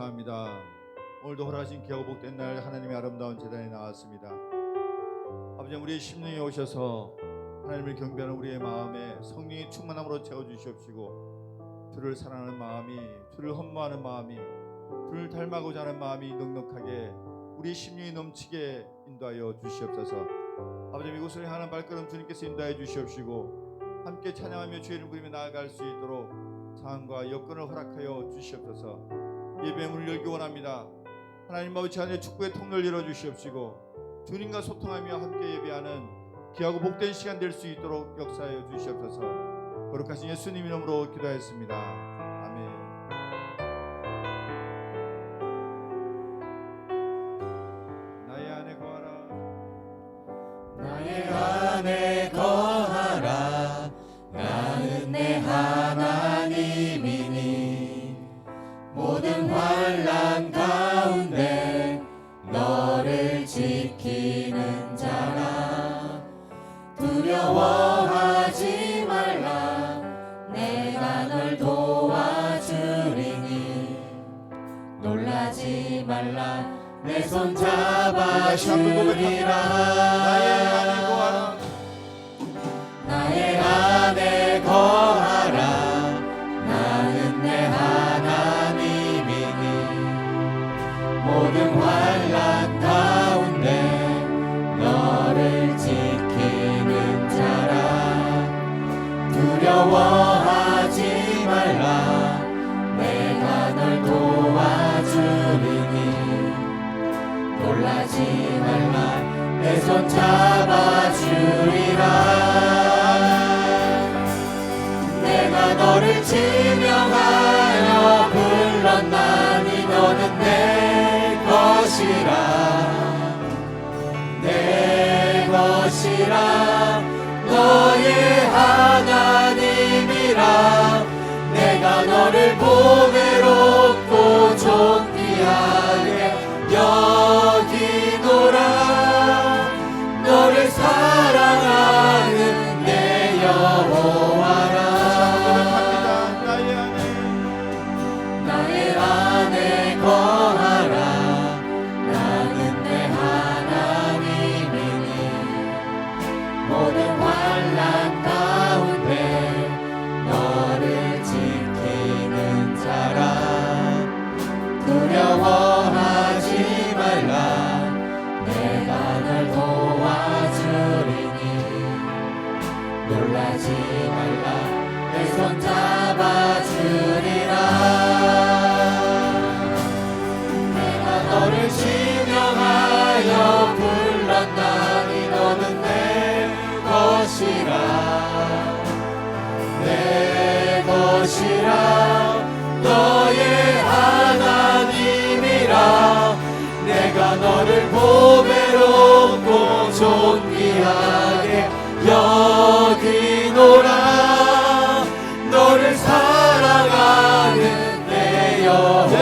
감사합니다. 오늘도 허락하신 귀하고 복된 날 하나님의 아름다운 제단에 나왔습니다. 아버지, 우리의 심령에 오셔서 하나님을 경배하는 우리의 마음에 성령의 충만함으로 채워주시옵시고, 주를 사랑하는 마음이, 주를 헌모하는 마음이, 주를 닮아고자 하는 마음이 넉넉하게 우리 심령이 넘치게 인도하여 주시옵소서. 아버지, 이곳을 향하는 발걸음 주님께서 인도하여 주시옵시고, 함께 찬양하며 주의 이름 부르며 나아갈 수 있도록 상황과 여건을 허락하여 주시옵소서. 예배 문을 열기 원합니다. 하나님 아버지, 하늘의 축복의 통로를 열어주시옵시고, 주님과 소통하며 함께 예배하는 귀하고 복된 시간 될 수 있도록 역사하여 주시옵소서. 거룩하신 예수님 이름으로 기도하였습니다. 아멘. 나의 안에 거하라, 나의 안에 거하라. 나는 내 하나님이니 모든 환난 가운데 너를 지키는 자라. 두려워하지 말라. 내가 널 도와주리니 놀라지 말라. 내 손 잡아주리라. 나의 안에 거하라, 나의 안에 거하라. 나는 내 하나님이니 모든 환난 가운데 너를 지키는 자라. 두려워하지 말라. 내가 널 도와주리니 놀라지 말라. 내 손 잡아주리라. 내가 너를 지명하여 불렀나니 너는 내 것이라. 내 것이라. 너의 하나님이라. 내가 너를 보배롭고 존귀하게 여기노라. 너를 사랑하는 내 여호와라. 나의 안에 거하라. 나는 내 하나님이니 모든 환난 가운데 너를 지키는 자라. 두려워하지 말라. 내가 널 도와주리니 놀라지 말라. 내 손 잡아주리라. 내가 너를 지명하여 불렀나니 너는 내 것이라. 내 것이라. 너의 하나님이라. 내가 너를 보배롭고 존귀하게 여기노라. 너를 사랑하는 내 여호와라.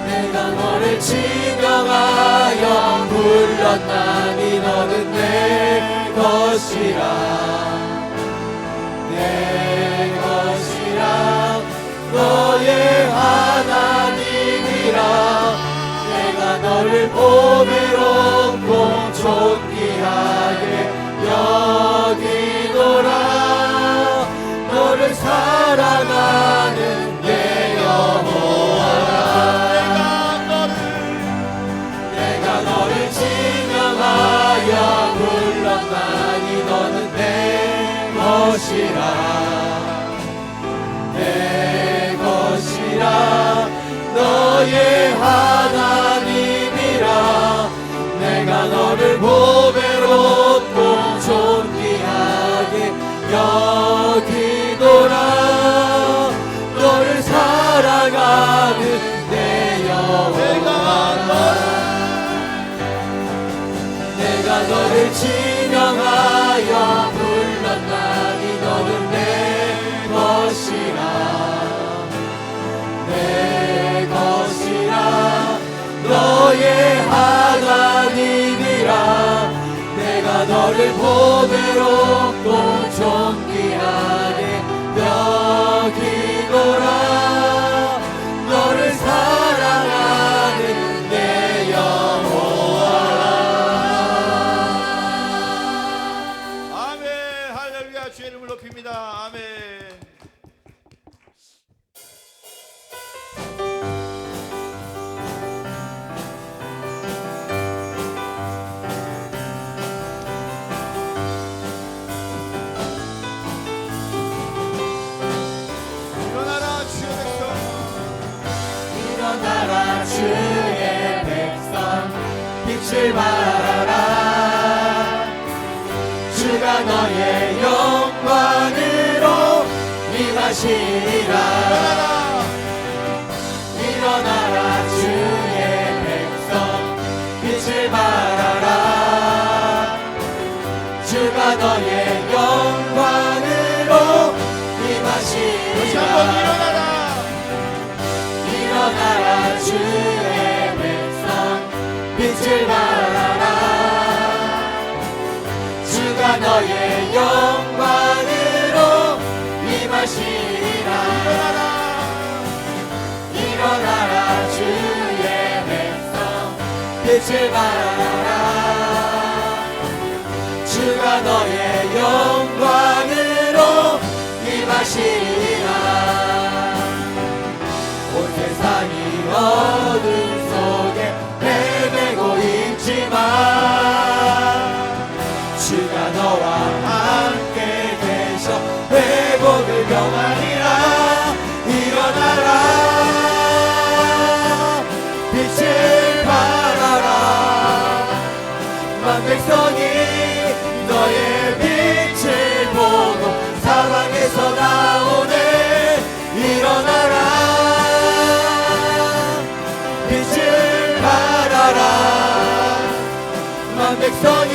내가 너를 지명하여 불렀나니 너는 내 것이라. 내 것이라. 너의 하나님이라. 내가 너를 보배롭고 존귀하게 여기노라. 너를 사랑하는 내 여호와라. 내가 너를 지명하여 불렀나니 너는 내 것이라. 내 것이라. 너의 하나님이라. 내가 너를 보배롭고 존귀하게 여기노라. 너를 사랑하는 내 여호와라. 내가 너를 지명하여 불렀나니 너는 내 것이라. 내 것이라. 너의 하나님이라. 내가 너를 보배롭고 존귀하게 여기노라. 일어나라 주의 백성 빛을 발하라 주가 너의 영광으로 임하시리라 일어나라 주의 백성 빛을 발하라 주가 너의 영광으로 임하시리라 일어나라 주의 백성 빛을 발하라 주가 너의 영광으로 임하시리라 일어나라 주의 백성 빛을 발하라 주가 너의 영광으로 임하시리라 온 세상이 어둠 속에 헤매고 있지만 주가 너와 함께 계셔 회복을 경하리라 일어나라 빛을 발하라 만 백성이 너의 빛을 보고 사방에서 나오네 일어나라 빛을 발하라 만 백성이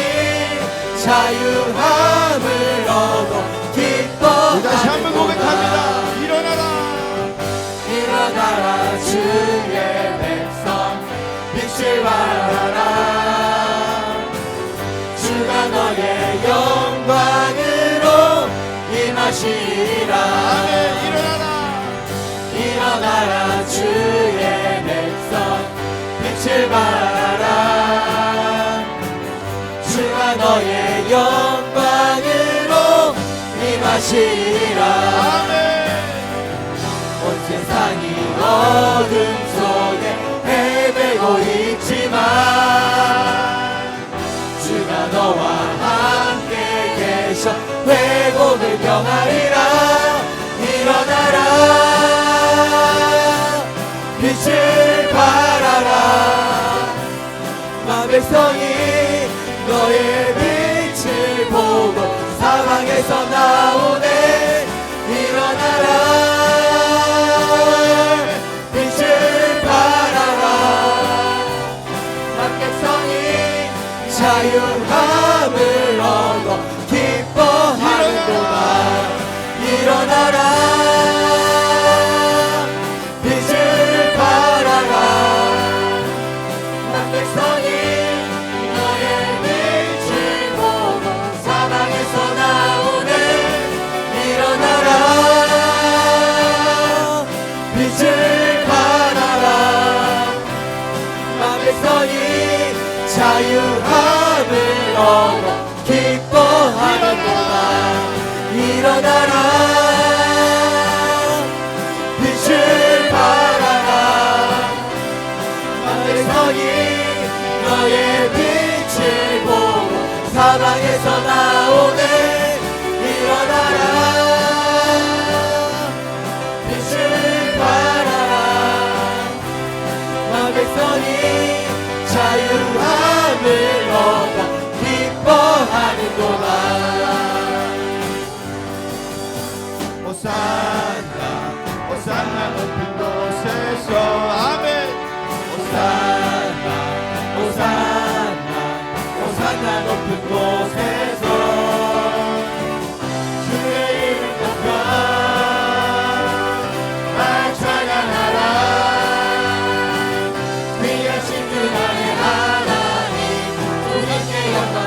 자유함을 얻어 기뻐하는 다시 한번 고백합니다. 일어나라 일어나라 주의 백성 빛을 발하라 주가 너의 영광으로 임하시리라 일어나라 주의 백성 빛을 발하라 주가 너의 영광으로 임하시리라 온 세상이 어둠 속에 헤매고 있지만 주가 너와 함께 계셔 회복을 경하리라 일어나라 빛을 발하라 만 백성이 너의 빛을 보고 사방에서 나오네 일어나라 빛을 발하라 만 백성이 자유함을 얻어 기뻐하는도다 일어나라 빛을 발하라 만 백성이 너의 빛을 보고 사방에서 나오네 일어나라 빛을 발하라 만 백성이 자유함을 얻어 기뻐하는도다 일어나라 빛을 발하라 만 백성이 너의 빛을 보고 사방에서 나오네 일어나라 빛을 발하라 만 백성이 자유함을 얻어 기뻐하는도다 호산나 호산나 높은 곳에서 아멘 호산나 호산나 호산나 높은 곳에서 주의 이름 높여 날 찬양하라 귀하신 주 나의 하나님 주님께 영광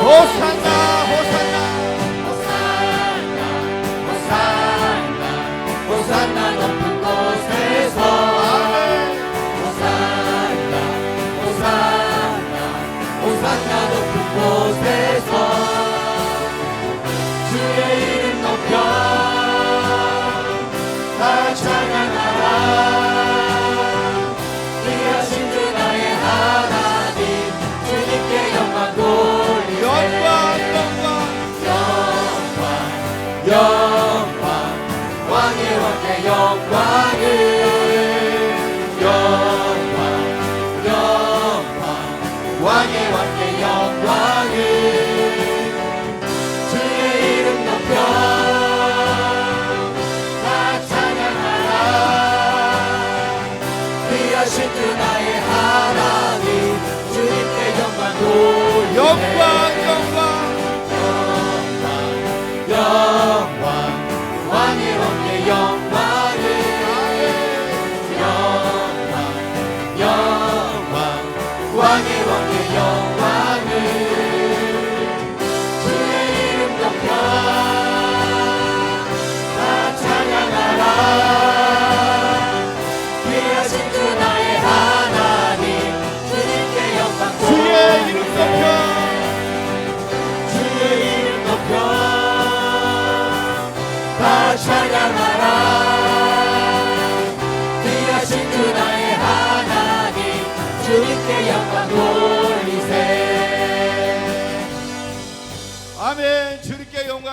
호산나 호산나 호산나 높은 곳에서 호산나 호산나 호산나 높은 곳에서 주의 이름 높여 다 찬양하라 귀하신 주 나의 하나님 주님께 영광 돌리세 영광 왕의 왕께 영광을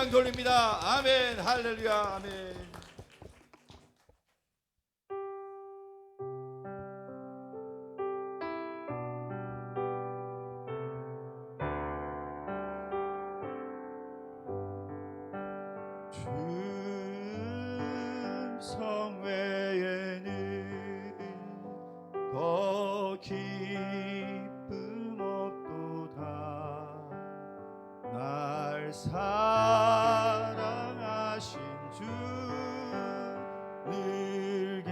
영광 돌립니다. 아멘. 할렐루야. 아멘. 주 성외에는 더 기쁨 없도다. 날 사랑하신 주 늘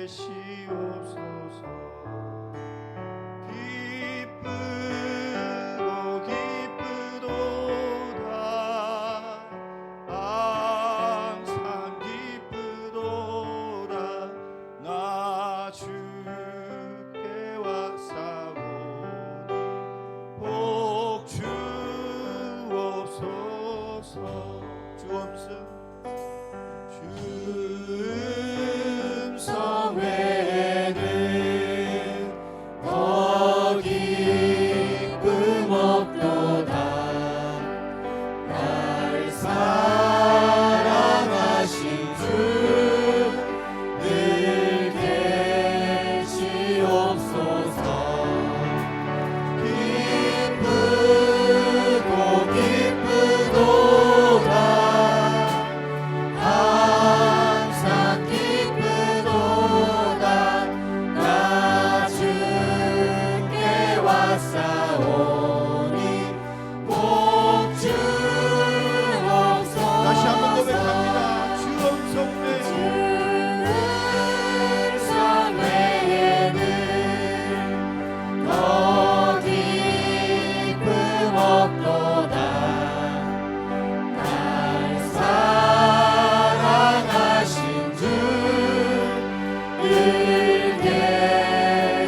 계시옵소서. 기쁘고 기쁘도다. 항상 기쁘도다. 나 주께 왔사오니 복 주옵소서. 주음성 외에는 더 기쁨 없도다. 날 사랑하신 주 늘 계시옵소서. 기쁘고 기쁘도다. 항상 기쁘도다. 나 주께 왔사오니 복 주옵소서. 다시 한번 고백합니다. 주음성 외에는 주음성 외에는 더 기쁨 없도다. 날 사랑하신 주 늘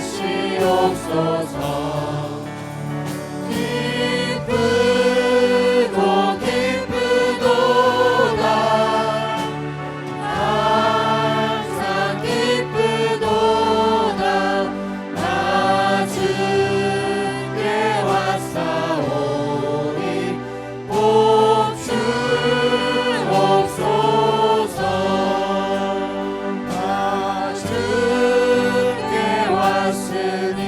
계시옵소서. 기쁘고 기쁘도다. 항상 기쁘도다. 나 주께 왔사오니 복 주옵소서. 나 주께 왔으니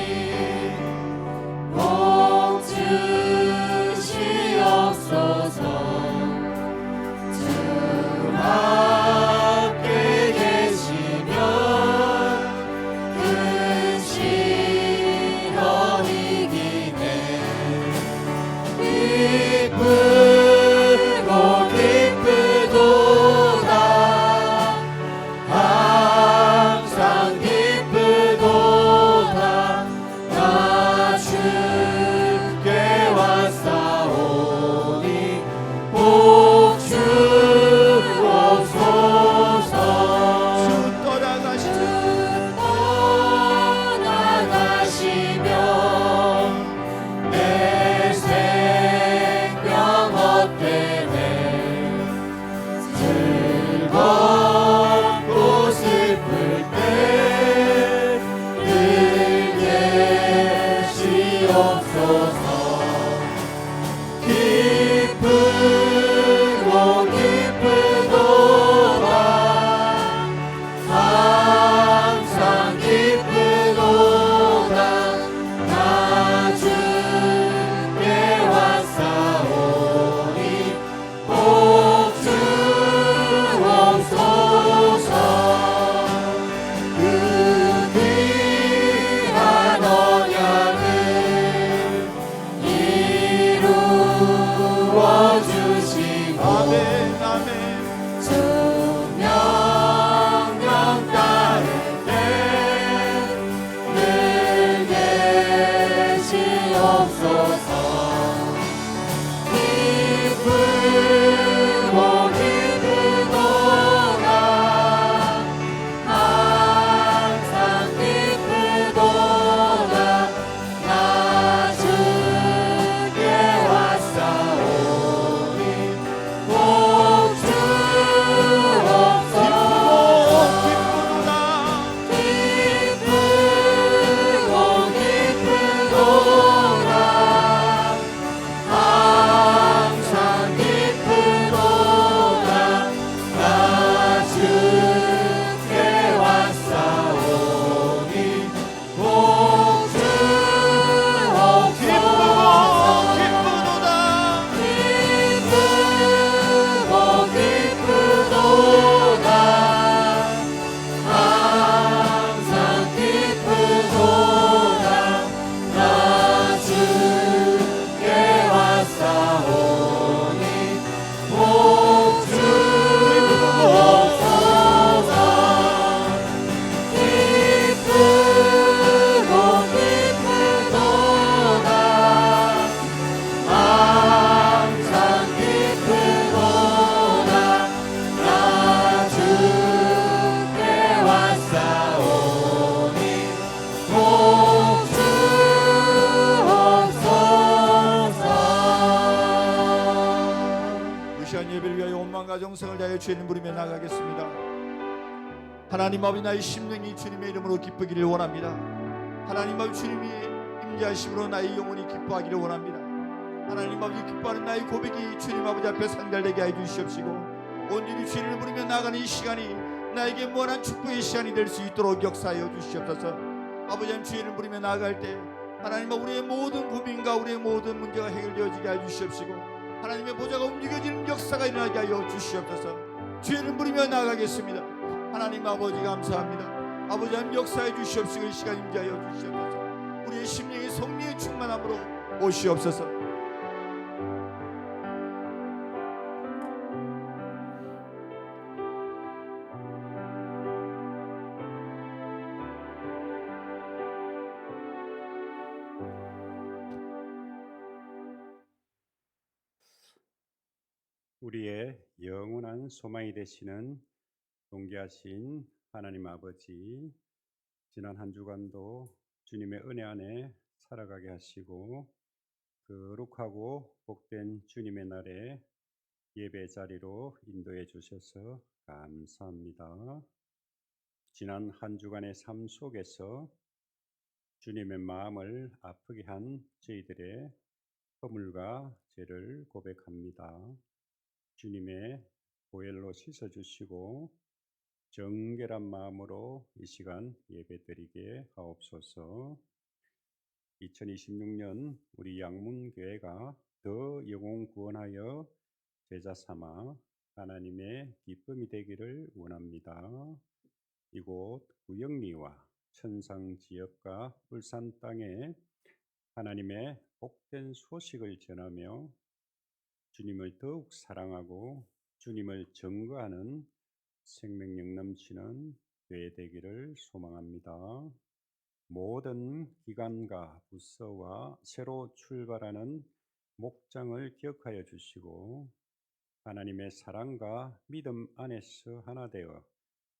주님 부르며 나가겠습니다. 하나님 아버지, 나의 심령이 주님의 이름으로 기쁘기를 원합니다. 하나님 아버지, 주님이 임재하심으로 나의 영혼이 기뻐하기를 원합니다. 하나님 아버지, 기뻐하는 나의 고백이 주님 아버지 앞에 상달되게 해 주시옵시고, 온전히 주님을 부르며 나가는 이 시간이 나에게 무한한 축복의 시간이 될 수 있도록 역사하여 주시옵소서. 아버지, 주님을 부르며 나아갈 때 하나님, 우리의 모든 고민과 우리의 모든 문제가 해결되어지게 해 주시옵시고, 하나님의 보좌가 움직여지는 역사가 일어나게 하여 주시옵소서. 주님을 부르며 나아가겠습니다. 하나님 아버지, 감사합니다. 아버지 하나님, 역사해 주시옵시고, 이 시간 임재하여 주시옵소서. 우리의 심령의 성령의 충만함으로 오시옵소서. 우리의 영원한 소망이 되시는 존귀하신 하나님 아버지, 지난 한 주간도 주님의 은혜 안에 살아가게 하시고 거룩하고 복된 주님의 날에 예배 자리로 인도해 주셔서 감사합니다. 지난 한 주간의 삶 속에서 주님의 마음을 아프게 한 저희들의 허물과 죄를 고백합니다. 주님의 보혈로 씻어주시고 정결한 마음으로 이 시간 예배드리게 하옵소서. 2026년 우리 양문교회가 더 영혼 구원하여 제자 삼아 하나님의 기쁨이 되기를 원합니다. 이곳 구영리와 천상 지역과 울산 땅에 하나님의 복된 소식을 전하며 주님을 더욱 사랑하고 주님을 증거하는 생명력 넘치는 교회 되기를 소망합니다. 모든 기관과 부서와 새로 출발하는 목장을 기억하여 주시고 하나님의 사랑과 믿음 안에서 하나 되어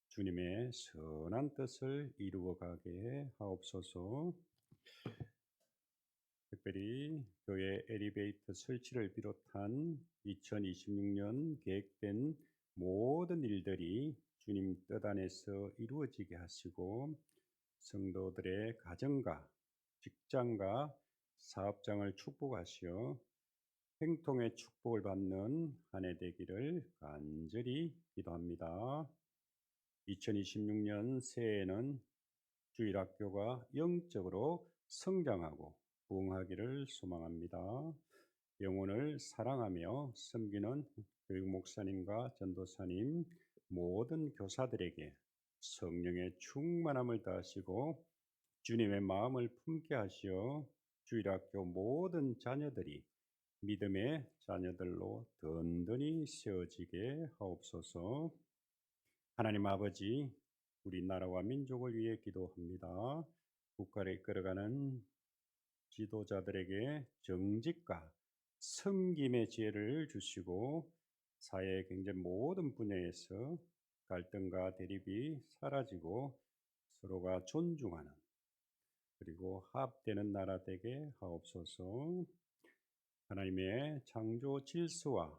주님의 선한 뜻을 이루어가게 하옵소서. 특별히 교회 엘리베이터 설치를 비롯한 2026년 계획된 모든 일들이 주님 뜻 안에서 이루어지게 하시고 성도들의 가정과 직장과 사업장을 축복하시어 행통의 축복을 받는 한 해 되기를 간절히 기도합니다. 2026년 새해에는 주일학교가 영적으로 성장하고 부흥하기를 소망합니다. 영혼을 사랑하며 섬기는 교육 목사님과 전도사님, 모든 교사들에게 성령의 충만함을 더하시고 주님의 마음을 품게 하시어 주일학교 모든 자녀들이 믿음의 자녀들로 든든히 세워지게 하옵소서. 하나님 아버지, 우리나라와 민족을 위해 기도합니다. 국가를 이끌어가는 지도자들에게 정직과 섬김의 지혜를 주시고 사회 경제 모든 분야에서 갈등과 대립이 사라지고 서로가 존중하는 그리고 합되는 나라 되게 하옵소서. 하나님의 창조 질서와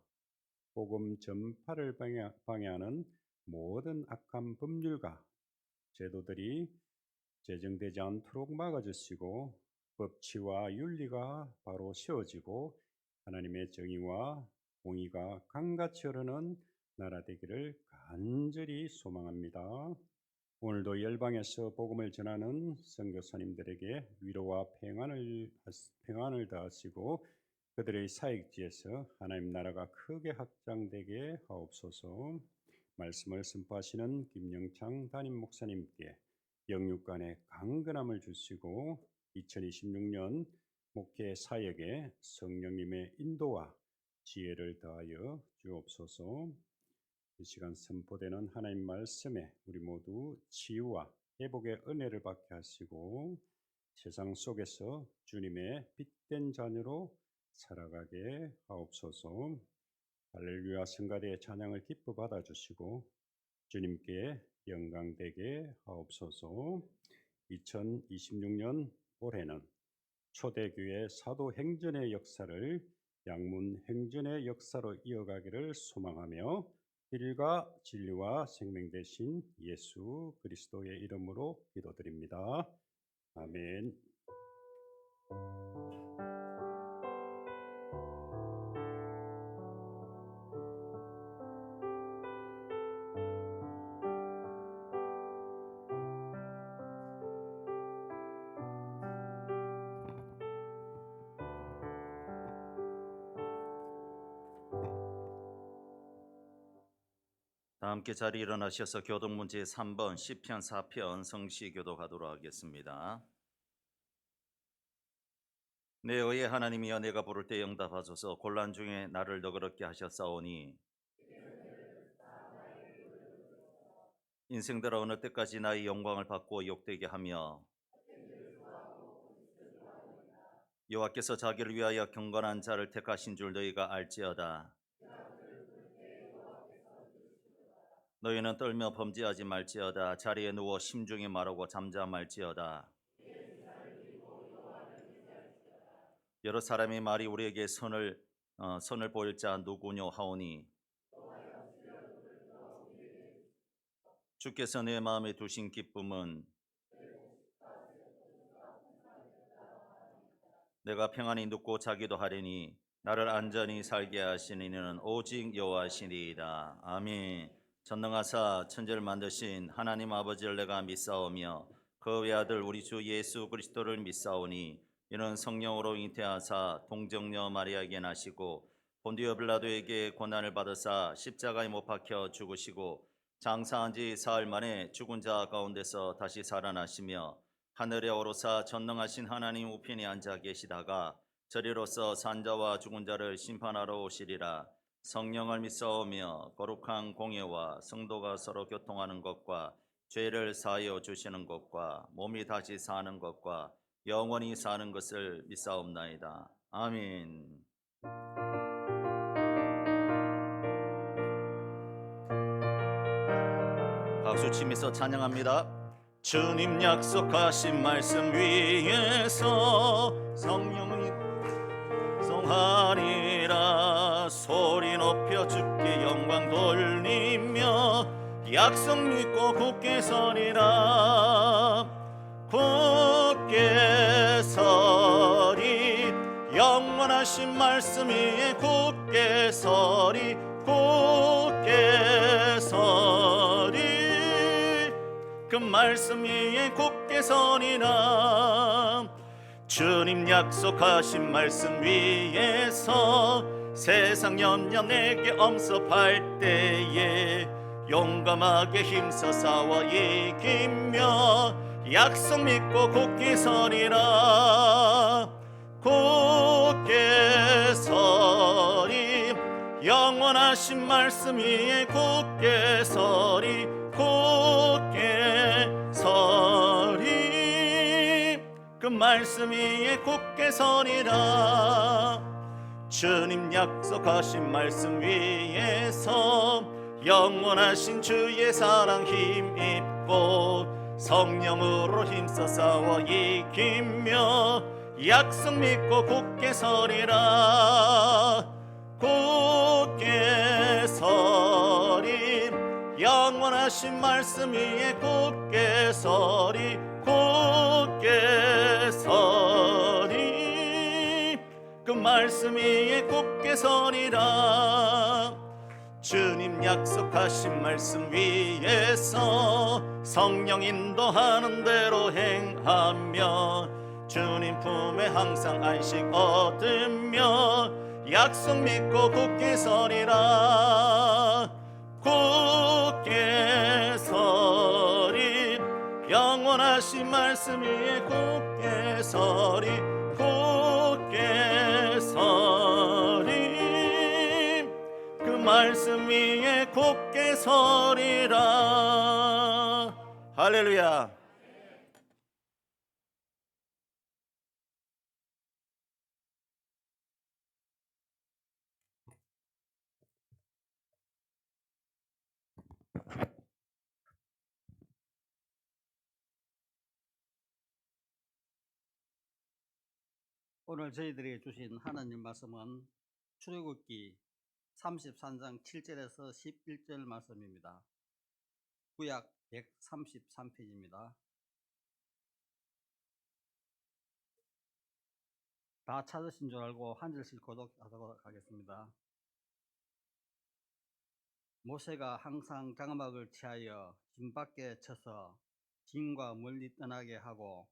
복음 전파를 방해하는 모든 악한 법률과 제도들이 제정되지 않도록 막아주시고 법치와 윤리가 바로 세워지고 하나님의 정의와 공의가 강같이 흐르는 나라 되기를 간절히 소망합니다. 오늘도 열방에서 복음을 전하는 선교사님들에게 위로와 평안을 더하시고 그들의 사역지에서 하나님 나라가 크게 확장되게 하옵소서. 말씀을 선포하시는 김영창 담임 목사님께 영육간의 강건함을 주시고 2026년 목회 사역에 성령님의 인도와 지혜를 더하여 주옵소서. 이 시간 선포되는 하나님 말씀에 우리 모두 치유와 회복의 은혜를 받게 하시고 세상 속에서 주님의 빛된 자녀로 살아가게 하옵소서. 할렐루야 성가대의 찬양을 기뻐 받아주시고 주님께 영광되게 하옵소서. 2026년 올해는 초대교회 사도행전의 역사를 양문 행전의 역사로 이어가기를 소망하며 길과 진리와 생명 되신 예수 그리스도의 이름으로 기도드립니다. 아멘. 다 함께 자리 일어나셔서 교독문제 3번 시편 4편 성시교도 가도록 하겠습니다. 내 의의 하나님이여 내가 부를 때 응답하소서. 곤란 중에 나를 너그럽게 하셨사오니 인생들아 어느 때까지 나의 영광을 받고 욕되게 하며 여호와께서 자기를 위하여 경건한 자를 택하신 줄 너희가 알지어다. 너희는 떨며 범죄하지 말지어다. 자리에 누워 심중에 말하고 잠잠할지어다. 여러 사람의 말이 우리에게 선을 보일 자 누구뇨 하오니 주께서 내 마음에 두신 기쁨은 내가 평안히 눕고 자기도 하리니 나를 안전히 살게 하시는 이는 오직 여호와시니이다. 아멘. 전능하사 천지를 만드신 하나님 아버지를 내가 믿사오며 그 외아들 우리 주 예수 그리스도를 믿사오니 이는 성령으로 잉태하사 동정녀 마리아에게 나시고 본디오 빌라도에게 고난을 받으사 십자가에 못 박혀 죽으시고 장사한 지 사흘 만에 죽은 자 가운데서 다시 살아나시며 하늘에 오르사 전능하신 하나님 우편에 앉아 계시다가 저리로서 산자와 죽은 자를 심판하러 오시리라. 성령을 믿사오며 거룩한 공예와 성도가 서로 교통하는 것과 죄를 사하여 주시는 것과 몸이 다시 사는 것과 영원히 사는 것을 믿사옵나이다. 아멘. 박수 치면서 찬양합니다. 주님 약속하신 말씀 위에서 성령이 성하리라. 소리 높여 주께 영광 돌리며 약속 믿고 굳게 서리라. 굳게 서리 영원하신 말씀 위에 굳게 서리 굳게 서리 그 말씀 위에 굳게 서리라. 주님 약속하신 말씀 위에서 세상 염려 내게 엄습할 때에 용감하게 힘써 싸워 이기며 약속 믿고 굳게 서리라. 굳게 서리 영원하신 말씀 위에 굳게 서리 굳게 서리 그 말씀 위에 굳게 서리라. 주님 약속하신 말씀 위에서 영원하신 주의 사랑 힘입고 성령으로 힘써 싸워 이기며 약속 믿고 굳게 서리라. 굳게 서리 영원하신 말씀 위에 굳게 서리 굳게 서리 그 말씀 위에 굳게 서리라. 주님 약속하신 말씀 위에서 성령 인도하는 대로 행하며 주님 품에 항상 안식 얻으며 약속 믿고 굳게 서리라. 굳게 서리 영원하신 말씀 위에 굳게 서리 굳게 서리 그 말씀 위에 굳게 서리라. 할렐루야. 오늘 저희들에게 주신 하나님 말씀은 출애굽기 33장 7절에서 11절 말씀입니다. 구약 133페이지입니다. 다 찾으신 줄 알고 한 절씩 고독하도록 하겠습니다. 모세가 항상 장막을 취하여 진 밖에 쳐서 진과 멀리 떠나게 하고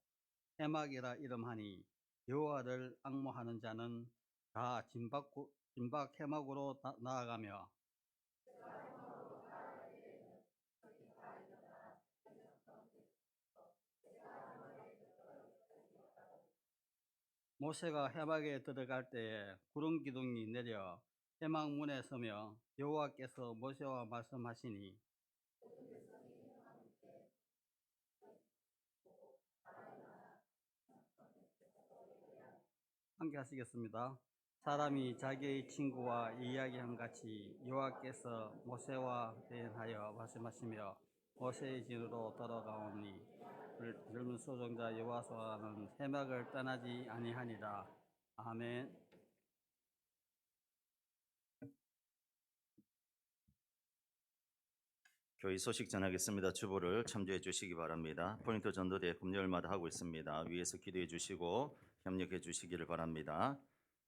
해막이라 이름하니 여호와를 앙모하는 자는 다 진박 해막으로 나아가며 모세가 해막에 들어갈 때에 구름 기둥이 내려 해막 문에 서며 여호와께서 모세와 말씀하시니 함께 하시겠습니다. 사람이 자기의 친구와 이야기함 같이 여호와께서 모세와 대하여 말씀하시며 모세의 진으로 돌아가오니 젊은 소정자 여호와와는 해막을 떠나지 아니하니라. 아멘. 교회 소식 전하겠습니다. 주보를 참조해 주시기 바랍니다. 포인트 전도대 금요일마다 하고 있습니다. 위에서 기도해 주시고 협력해 주시기를 바랍니다.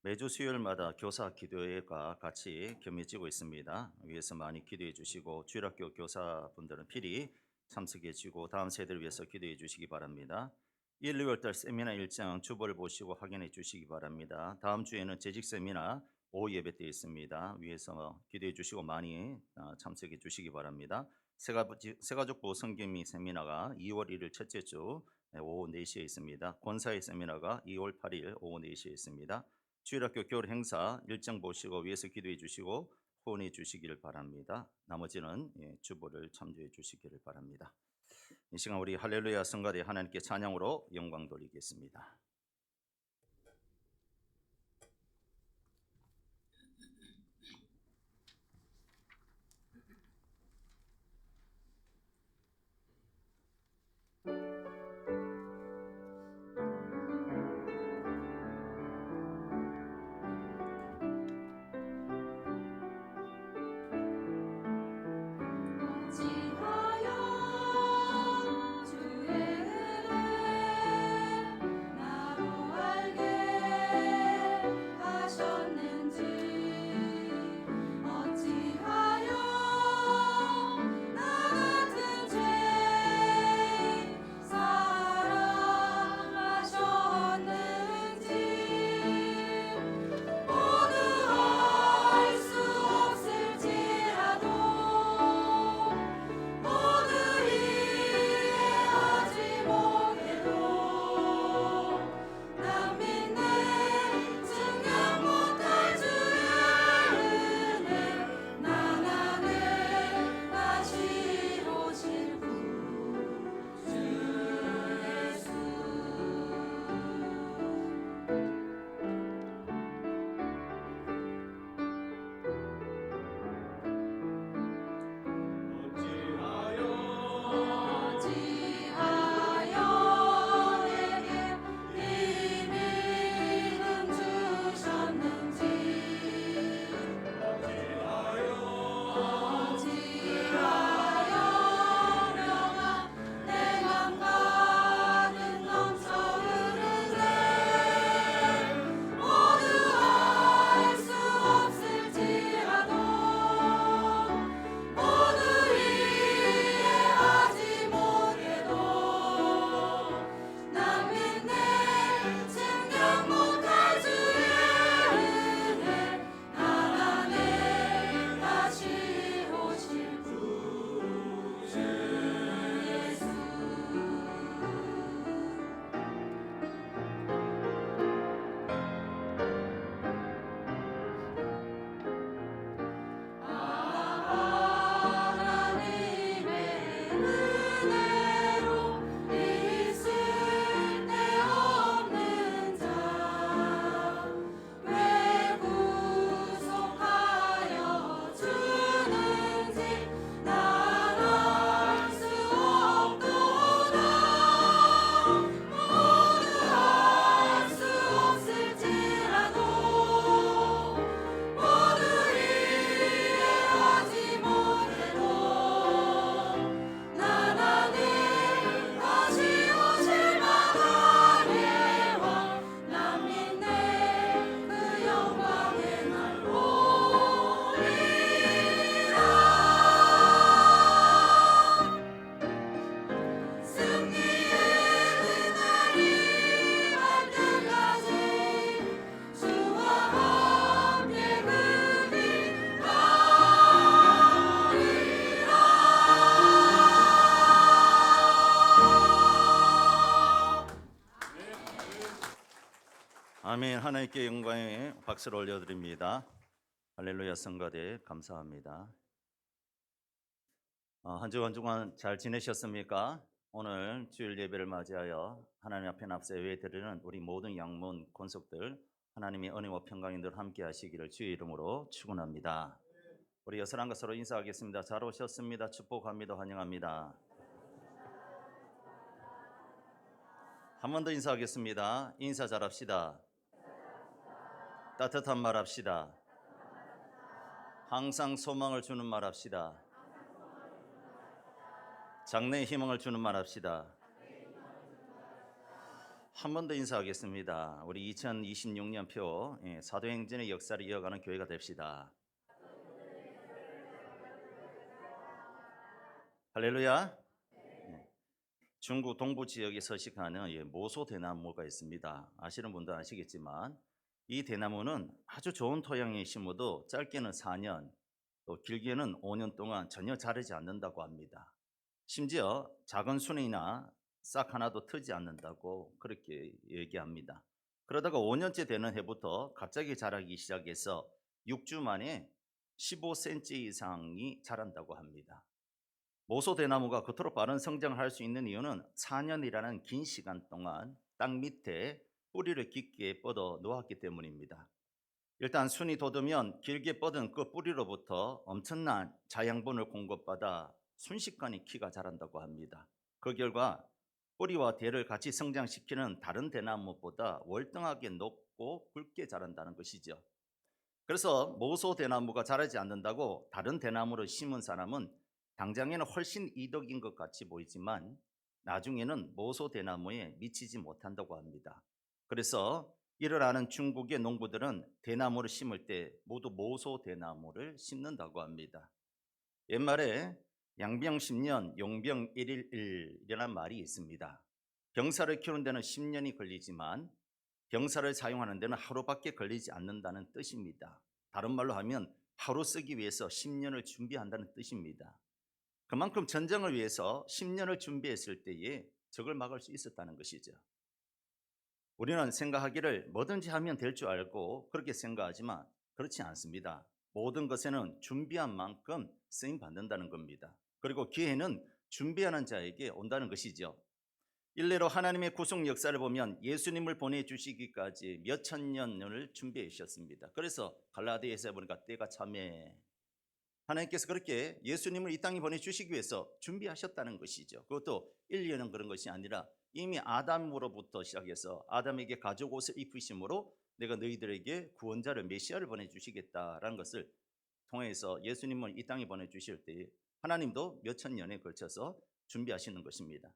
매주 수요일마다 교사 기도회가 같이 격려지고 있습니다. 위에서 많이 기도해 주시고 주일학교 교사분들은 필히 참석해 주시고 다음 세대를 위해서 기도해 주시기 바랍니다. 1, 2월달 세미나 일정 주보를 보시고 확인해 주시기 바랍니다. 다음 주에는 재직 세미나 오후 예배 때 있습니다. 위에서 기도해 주시고 많이 참석해 주시기 바랍니다. 세가족부 성경미 세미나가 2월 1일 첫째 주 오후 4시에 있습니다. 권사의 세미나가 2월 8일 오후 4시에 있습니다. 주일학교 겨울 행사 일정 보시고 위에서 기도해 주시고 후원해 주시기를 바랍니다. 나머지는 주보를 참조해 주시기를 바랍니다. 이 시간 우리 할렐루야 성가대 하나님께 찬양으로 영광 돌리겠습니다. 지하여 주의 은혜 나 아멘. 하나님께 영광의 박수를 올려드립니다. 할렐루야. 성가대 감사합니다. 한 주간 동안 잘 지내셨습니까? 오늘 주일 예배를 맞이하여 하나님 앞에 납세 예배드리는 우리 모든 양문 권속들 하나님의 은혜와 평강이 늘 함께 하시기를 주의 이름으로 축원합니다. 우리 여사람과 서로 인사하겠습니다. 잘 오셨습니다. 축복합니다. 환영합니다. 한 번 더 인사하겠습니다. 인사 잘합시다. 따뜻한 말 합시다. 항상 소망을 주는 말 합시다. 장래의 희망을 주는 말 합시다. 한 번 더 인사하겠습니다. 우리 2026년표 사도행전의 역사를 이어가는 교회가 됩시다. 할렐루야. 중국 동부 지역에 서식하는 모소 대나무가 있습니다. 아시는 분도 아시겠지만 이 대나무는 아주 좋은 토양에 심어도 짧게는 4년, 또 길게는 5년 동안 전혀 자라지 않는다고 합니다. 심지어 작은 순이나 싹 하나도 트지 않는다고 그렇게 얘기합니다. 그러다가 5년째 되는 해부터 갑자기 자라기 시작해서 6주 만에 15cm 이상이 자란다고 합니다. 모소 대나무가 그토록 빠른 성장을 할 수 있는 이유는 4년이라는 긴 시간 동안 땅 밑에 뿌리를 깊게 뻗어 놓았기 때문입니다. 일단 순이 돋으면 길게 뻗은 그 뿌리로부터 엄청난 자양분을 공급받아 순식간에 키가 자란다고 합니다. 그 결과 뿌리와 대를 같이 성장시키는 다른 대나무보다 월등하게 높고 굵게 자란다는 것이죠. 그래서 모소 대나무가 자라지 않는다고 다른 대나무를 심은 사람은 당장에는 훨씬 이득인 것 같이 보이지만 나중에는 모소 대나무에 미치지 못한다고 합니다. 그래서 이를 아는 중국의 농부들은 대나무를 심을 때 모두 모소 대나무를 심는다고 합니다. 옛말에 양병 10년, 용병 1일1이라는 말이 있습니다. 병사를 키우는 데는 10년이 걸리지만 병사를 사용하는 데는 하루밖에 걸리지 않는다는 뜻입니다. 다른 말로 하면 하루 쓰기 위해서 10년을 준비한다는 뜻입니다. 그만큼 전쟁을 위해서 10년을 준비했을 때에 적을 막을 수 있었다는 것이죠. 우리는 생각하기를 뭐든지 하면 될 줄 알고 그렇게 생각하지만 그렇지 않습니다. 모든 것에는 준비한 만큼 쓰임 받는다는 겁니다. 그리고 기회는 준비하는 자에게 온다는 것이죠. 일례로 하나님의 구속 역사를 보면 예수님을 보내주시기까지 몇천 년을 준비해 주셨습니다. 그래서 갈라디아서에 보니까 때가 참에 하나님께서 그렇게 예수님을 이 땅에 보내주시기 위해서 준비하셨다는 것이죠. 그것도 1년은 그런 것이 아니라 이미 아담으로부터 시작해서 아담에게 가죽 옷을 입히심으로 내가 너희들에게 구원자를 메시아를 보내주시겠다라는 것을 통해서 예수님을 이 땅에 보내주실 때 하나님도 몇천 년에 걸쳐서 준비하시는 것입니다.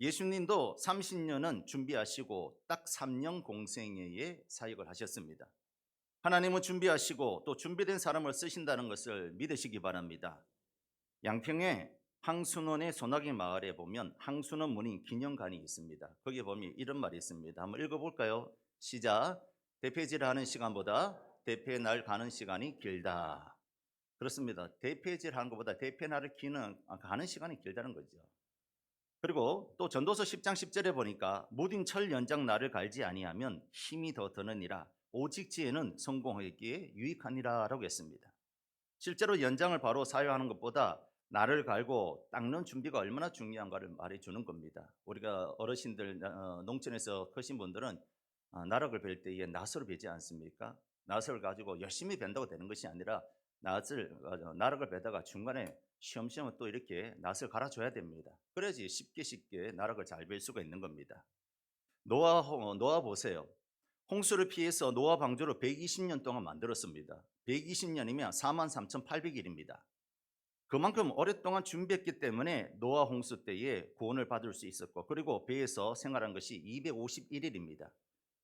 예수님도 30년은 준비하시고 딱 3년 공생애에 사역을 하셨습니다. 하나님은 준비하시고 또 준비된 사람을 쓰신다는 것을 믿으시기 바랍니다. 양평에 항순원의 소나기 마을에 보면 항순원 문인 기념관이 있습니다. 거기에 보면 이런 말이 있습니다. 한번 읽어볼까요? 시작. 대패질을 하는 시간보다 대패 날 가는 시간이 길다. 그렇습니다. 대패질 하는 것보다 대패 날을 가는 시간이 길다는 거죠. 그리고 또 전도서 10장 10절에 보니까 무딘 철 연장 날을 갈지 아니하면 힘이 더 드느니라. 오직 지혜는 성공하기에 유익하니라 라고 했습니다. 실제로 연장을 바로 사용하는 것보다 날을 갈고 닦는 준비가 얼마나 중요한가를 말해주는 겁니다. 우리가 어르신들 농촌에서 크신 분들은 나락을 벨 때에 낫을 베지 않습니까? 낫을 가지고 열심히 벤다고 되는 것이 아니라 나락을 베다가 중간에 쉬엄쉬엄 또 이렇게 낫을 갈아줘야 됩니다. 그래야지 쉽게 나락을 잘 벨 수가 있는 겁니다. 노아 보세요. 홍수를 피해서 노아 방주를 120년 동안 만들었습니다. 120년이면 43,800일입니다. 그만큼 오랫동안 준비했기 때문에 노아 홍수 때에 구원을 받을 수 있었고, 그리고 배에서 생활한 것이 251일입니다.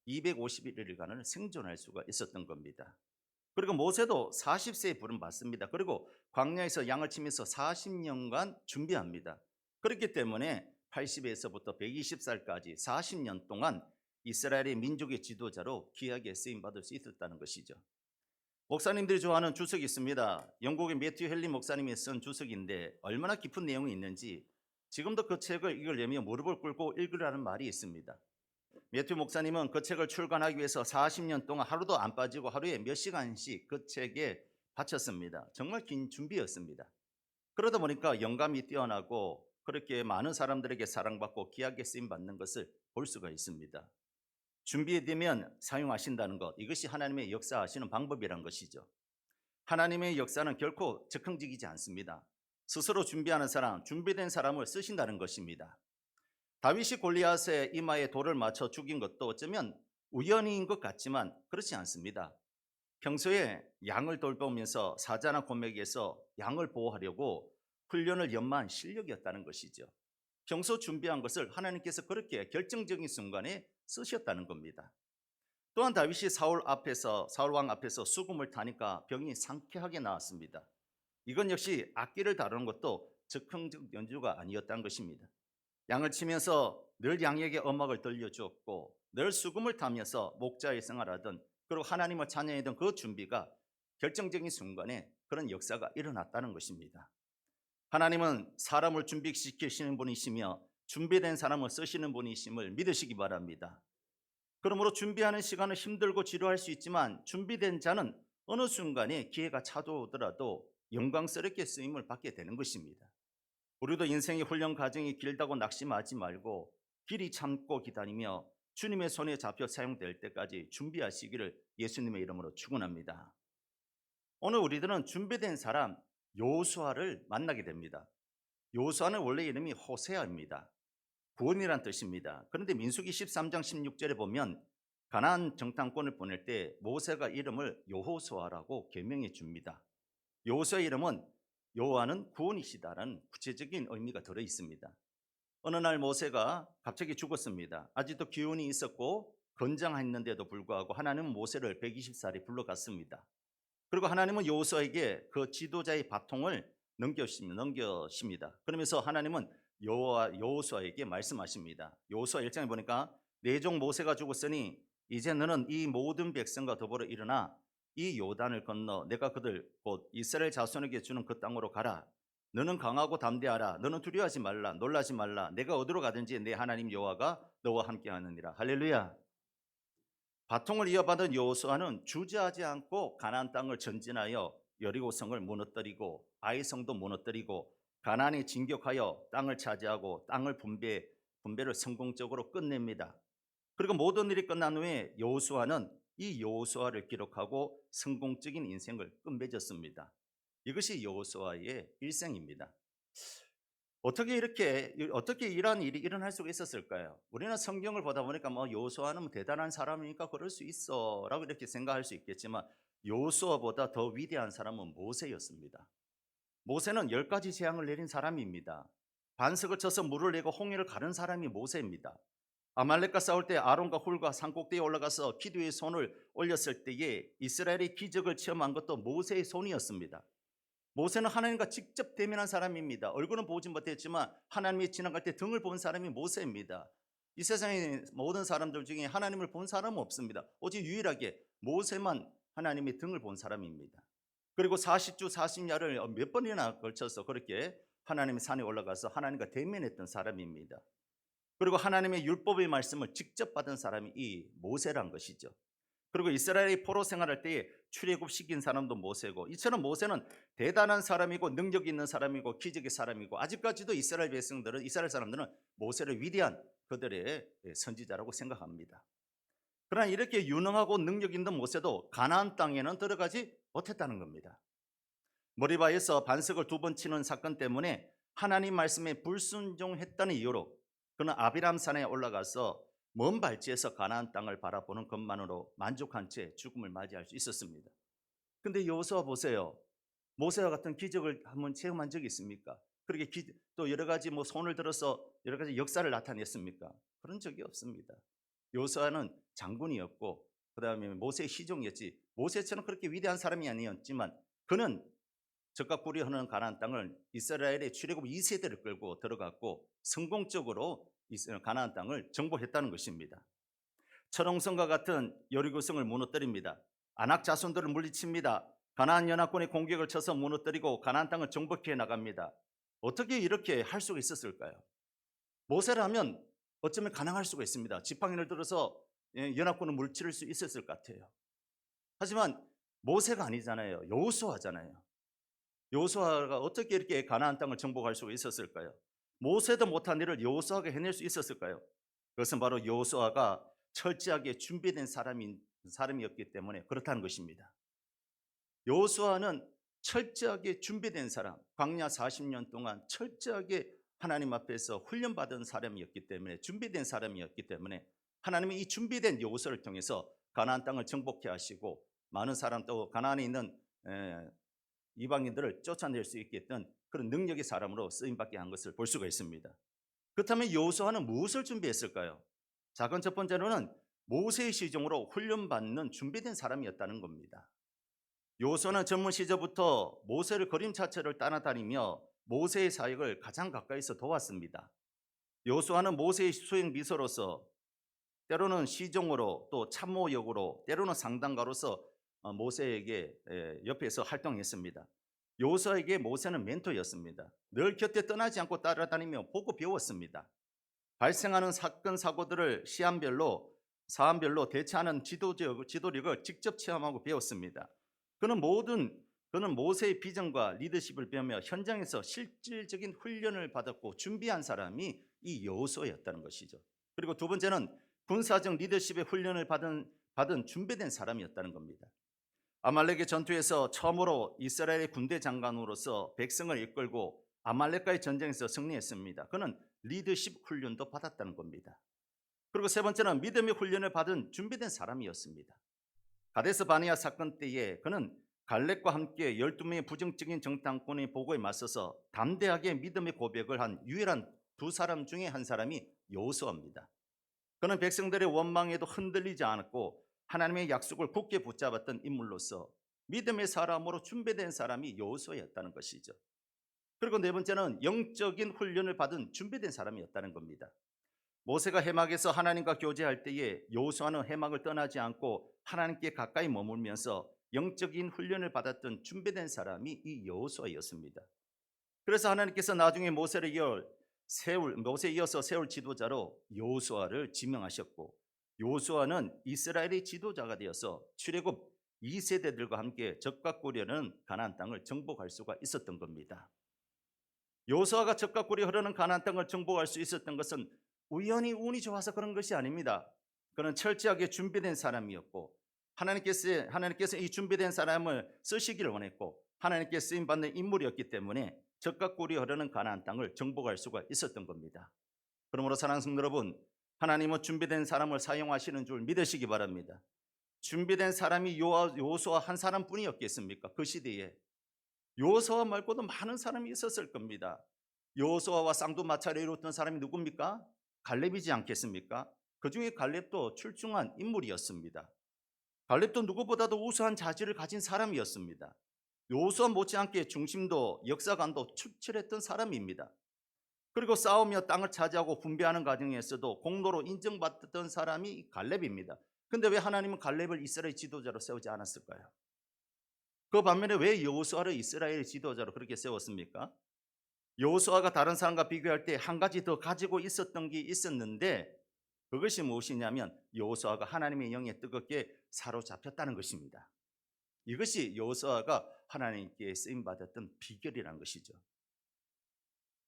251일간을 생존할 수가 있었던 겁니다. 그리고 모세도 40세에 부름 받습니다. 그리고 광야에서 양을 치면서 40년간 준비합니다. 그렇기 때문에 80에서부터 120살까지 40년 동안 이스라엘의 민족의 지도자로 귀하게 쓰임받을 수 있었다는 것이죠. 목사님들이 좋아하는 주석이 있습니다. 영국의 매튜 헨리 목사님이 쓴 주석인데 얼마나 깊은 내용이 있는지 지금도 그 책을 읽으려면 무릎을 꿇고 읽으라는 말이 있습니다. 매튜 목사님은 그 책을 출간하기 위해서 40년 동안 하루도 안 빠지고 하루에 몇 시간씩 그 책에 바쳤습니다. 정말 긴 준비였습니다. 그러다 보니까 영감이 뛰어나고 그렇게 많은 사람들에게 사랑받고 귀하게 쓰임받는 것을 볼 수가 있습니다. 준비되면 사용하신다는 것, 이것이 하나님의 역사하시는 방법이라는 것이죠. 하나님의 역사는 결코 즉흥적이지 않습니다. 스스로 준비하는 사람, 준비된 사람을 쓰신다는 것입니다. 다윗이 골리앗의 이마에 돌을 맞춰 죽인 것도 어쩌면 우연인 것 같지만 그렇지 않습니다. 평소에 양을 돌보면서 사자나 곤맥에서 양을 보호하려고 훈련을 연마한 실력이었다는 것이죠. 평소 준비한 것을 하나님께서 그렇게 결정적인 순간에 쓰셨다는 겁니다. 또한 다윗이 사울 왕 앞에서 수금을 타니까 병이 상쾌하게 나았습니다. 이건 역시 악기를 다루는 것도 즉흥적 연주가 아니었다는 것입니다. 양을 치면서 늘 양에게 음악을 들려주었고 늘 수금을 타면서 목자의 생활하던 그리고 하나님을 찬양하던 그 준비가 결정적인 순간에 그런 역사가 일어났다는 것입니다. 하나님은 사람을 준비시키시는 분이시며 준비된 사람을 쓰시는 분이심을 믿으시기 바랍니다. 그러므로 준비하는 시간은 힘들고 지루할 수 있지만 준비된 자는 어느 순간에 기회가 찾아오더라도 영광스럽게 쓰임을 받게 되는 것입니다. 우리도 인생의 훈련 과정이 길다고 낙심하지 말고 길이 참고 기다리며 주님의 손에 잡혀 사용될 때까지 준비하시기를 예수님의 이름으로 축원합니다. 오늘 우리들은 준비된 사람 여호수아를 만나게 됩니다. 여호수아는 원래 이름이 호세아입니다. 구원이란 뜻입니다. 그런데 민수기 13장 16절에 보면 가나안 정탐꾼을 보낼 때 모세가 이름을 여호수아라고 개명해 줍니다. 여호수아의 이름은 여호와는 구원이시다라는 구체적인 의미가 들어 있습니다. 어느 날 모세가 갑자기 죽었습니다. 아직도 기운이 있었고 건장했는데도 불구하고 하나님은 모세를 120살에 불러갔습니다. 그리고 하나님은 여호수아에게 그 지도자의 바통을 넘겨십니다. 그러면서 하나님은 여호수아에게 말씀하십니다. 여호수아 1장에 보니까 내 종 모세가 죽었으니 이제 너는 이 모든 백성과 더불어 일어나 이 요단을 건너 내가 그들 곧 이스라엘 자손에게 주는 그 땅으로 가라. 너는 강하고 담대하라. 너는 두려워하지 말라. 놀라지 말라. 내가 어디로 가든지 내 하나님 여호와가 너와 함께하느니라. 할렐루야. 바통을 이어받은 여호수아는 주저하지 않고 가나안 땅을 전진하여 여리고성을 무너뜨리고 아이성도 무너뜨리고 가나안에 진격하여 땅을 차지하고 땅을 분배를 성공적으로 끝냅니다. 그리고 모든 일이 끝난 후에 여호수아는 이 여호수아를 기록하고 성공적인 인생을 끝맺었습니다. 이것이 여호수아의 일생입니다. 어떻게 이러한 일이 일어날 수가 있었을까요? 우리는 성경을 보다 보니까 여호수아는 대단한 사람이니까 그럴 수 있어라고 이렇게 생각할 수 있겠지만 여호수아보다 더 위대한 사람은 모세였습니다. 모세는 10가지 재앙을 내린 사람입니다. 반석을 쳐서 물을 내고 홍해를 가른 사람이 모세입니다. 아말렉과 싸울 때 아론과 훌과 산꼭대기에 올라가서 기도의 손을 올렸을 때에 이스라엘의 기적을 체험한 것도 모세의 손이었습니다. 모세는 하나님과 직접 대면한 사람입니다. 얼굴은 보지 못했지만 하나님이 지나갈 때 등을 본 사람이 모세입니다. 이 세상의 모든 사람들 중에 하나님을 본 사람은 없습니다. 오직 유일하게 모세만 하나님의 등을 본 사람입니다. 그리고 40주 40야를 몇 번이나 걸쳐서 그렇게 하나님의 산에 올라가서 하나님과 대면했던 사람입니다. 그리고 하나님의 율법의 말씀을 직접 받은 사람이 이 모세란 것이죠. 그리고 이스라엘이 포로 생활할 때에 출애굽시킨 사람도 모세고, 이처럼 모세는 대단한 사람이고 능력 있는 사람이고 기적의 사람이고, 아직까지도 이스라엘 사람들은 모세를 위대한 그들의 선지자라고 생각합니다. 그러나 이렇게 유능하고 능력 있는 모세도 가나안 땅에는 들어가지 못했다는 겁니다. 머리바에서 반석을 2번 치는 사건 때문에 하나님 말씀에 불순종했다는 이유로 그는 아비람산에 올라가서 먼 발치에서 가나안 땅을 바라보는 것만으로 만족한 채 죽음을 맞이할 수 있었습니다. 근데 여호수아 보세요. 모세와 같은 기적을 한번 체험한 적이 있습니까? 그렇게 또 여러 가지 손을 들어서 여러 가지 역사를 나타냈습니까? 그런 적이 없습니다. 여호수아는 장군이었고 그다음에 모세의 시종이었지, 모세처럼 그렇게 위대한 사람이 아니었지만 그는 적과 꿀이 흐르는 가나안 땅을 이스라엘의 출애굽 2세대를 끌고 들어갔고 성공적으로 가나안 땅을 정복했다는 것입니다. 철옹성과 같은 여리고성을 무너뜨립니다. 아낙 자손들을 물리칩니다. 가나안 연합군의 공격을 쳐서 무너뜨리고 가나안 땅을 정복해 나갑니다. 어떻게 이렇게 할 수가 있었을까요? 모세라면 어쩌면 가능할 수가 있습니다. 지팡이를 들어서 연합군을 물치를 수 있었을 것 같아요. 하지만 모세가 아니잖아요. 여호수아잖아요. 여호수아가 어떻게 이렇게 가나안 땅을 정복할 수가 있었을까요? 모세도 못한 일을 여호수아가 해낼 수 있었을까요? 그것은 바로 여호수아가 철저하게 준비된 사람이었기 때문에 그렇다는 것입니다. 여호수아는 철저하게 준비된 사람, 광야 40년 동안 철저하게 하나님 앞에서 훈련받은 사람이었기 때문에, 준비된 사람이었기 때문에 하나님이 이 준비된 여호수아를 통해서 가나안 땅을 정복해 하시고 많은 사람, 또 가나안에 있는 이방인들을 쫓아낼 수 있게 했던 그런 능력의 사람으로 쓰임받게 한 것을 볼 수가 있습니다. 그렇다면 여호수아는 무엇을 준비했을까요? 작은 첫 번째로는 모세의 시종으로 훈련받는 준비된 사람이었다는 겁니다. 여호수아는 젊은 시절부터 모세를 그림자체를 따라다니며 모세의 사역을 가장 가까이서 도왔습니다. 여호수아는 모세의 수행 비서로서, 때로는 시종으로, 또 참모 역으로, 때로는 상담가로서 모세에게 옆에서 활동했습니다. 여호수아에게 모세는 멘토였습니다. 늘 곁에 떠나지 않고 따라다니며 보고 배웠습니다. 발생하는 사건 사고들을 시한별로, 사안별로 대처하는 지도력을 직접 체험하고 배웠습니다. 그는 모세의 비전과 리더십을 배우며 현장에서 실질적인 훈련을 받았고 준비한 사람이 이 여호수아였다는 것이죠. 그리고 두 번째는 군사적 리더십의 훈련을 받은 준비된 사람이었다는 겁니다. 아말렉의 전투에서 처음으로 이스라엘의 군대 장관으로서 백성을 이끌고 아말렉과의 전쟁에서 승리했습니다. 그는 리더십 훈련도 받았다는 겁니다. 그리고 세 번째는 믿음의 훈련을 받은 준비된 사람이었습니다. 가데스 바네아 사건 때에 그는 갈렙과 함께 12명의 부정적인 정탐꾼의 보고에 맞서서 담대하게 믿음의 고백을 한 유일한 두 사람 중에 한 사람이 여호수아입니다. 그는 백성들의 원망에도 흔들리지 않았고 하나님의 약속을 굳게 붙잡았던 인물로서 믿음의 사람으로 준비된 사람이 여호수아였다는 것이죠. 그리고 네 번째는 영적인 훈련을 받은 준비된 사람이었다는 겁니다. 모세가 해막에서 하나님과 교제할 때에 여호수아는 해막을 떠나지 않고 하나님께 가까이 머물면서 영적인 훈련을 받았던 준비된 사람이 이 여호수아였습니다. 그래서 하나님께서 나중에 모세에 이어서 세울 지도자로 여호수아를 지명하셨고, 여호수아는 이스라엘의 지도자가 되어서 출애굽 2세대들과 함께 적과 꾸려는 가나안 땅을 정복할 수가 있었던 겁니다. 여호수아가 적과 꿀이 흐르는 가나안 땅을 정복할 수 있었던 것은 우연히 운이 좋아서 그런 것이 아닙니다. 그는 철저하게 준비된 사람이었고 하나님께서 이 준비된 사람을 쓰시기를 원했고 하나님께 쓰임 받는 인물이었기 때문에 적과 꿀이 흐르는 가나안 땅을 정복할 수가 있었던 겁니다. 그러므로 사랑하는 성도 여러분, 하나님은 준비된 사람을 사용하시는 줄 믿으시기 바랍니다. 준비된 사람이 여호수아 한 사람뿐이었겠습니까? 그 시대에 여호수아 말고도 많은 사람이 있었을 겁니다. 여호수아와 쌍두마차를 이뤘던 사람이 누굽니까? 갈렙이지 않겠습니까? 그 중에 갈렙도 출중한 인물이었습니다. 갈렙도 누구보다도 우수한 자질을 가진 사람이었습니다. 여호수아 못지않게 중심도 역사관도 출출했던 사람입니다. 그리고 싸우며 땅을 차지하고 분배하는 과정에서도 공로로 인정받던 사람이 갈렙입니다. 근데 왜 하나님은 갈렙을 이스라엘 지도자로 세우지 않았을까요? 그 반면에 왜 여호수아를 이스라엘 지도자로 그렇게 세웠습니까? 여호수아가 다른 사람과 비교할 때 한 가지 더 가지고 있었던 게 있었는데 그것이 무엇이냐면 여호수아가 하나님의 영에 뜨겁게 사로잡혔다는 것입니다. 이것이 여호수아가 하나님께 쓰임받았던 비결이라는 것이죠.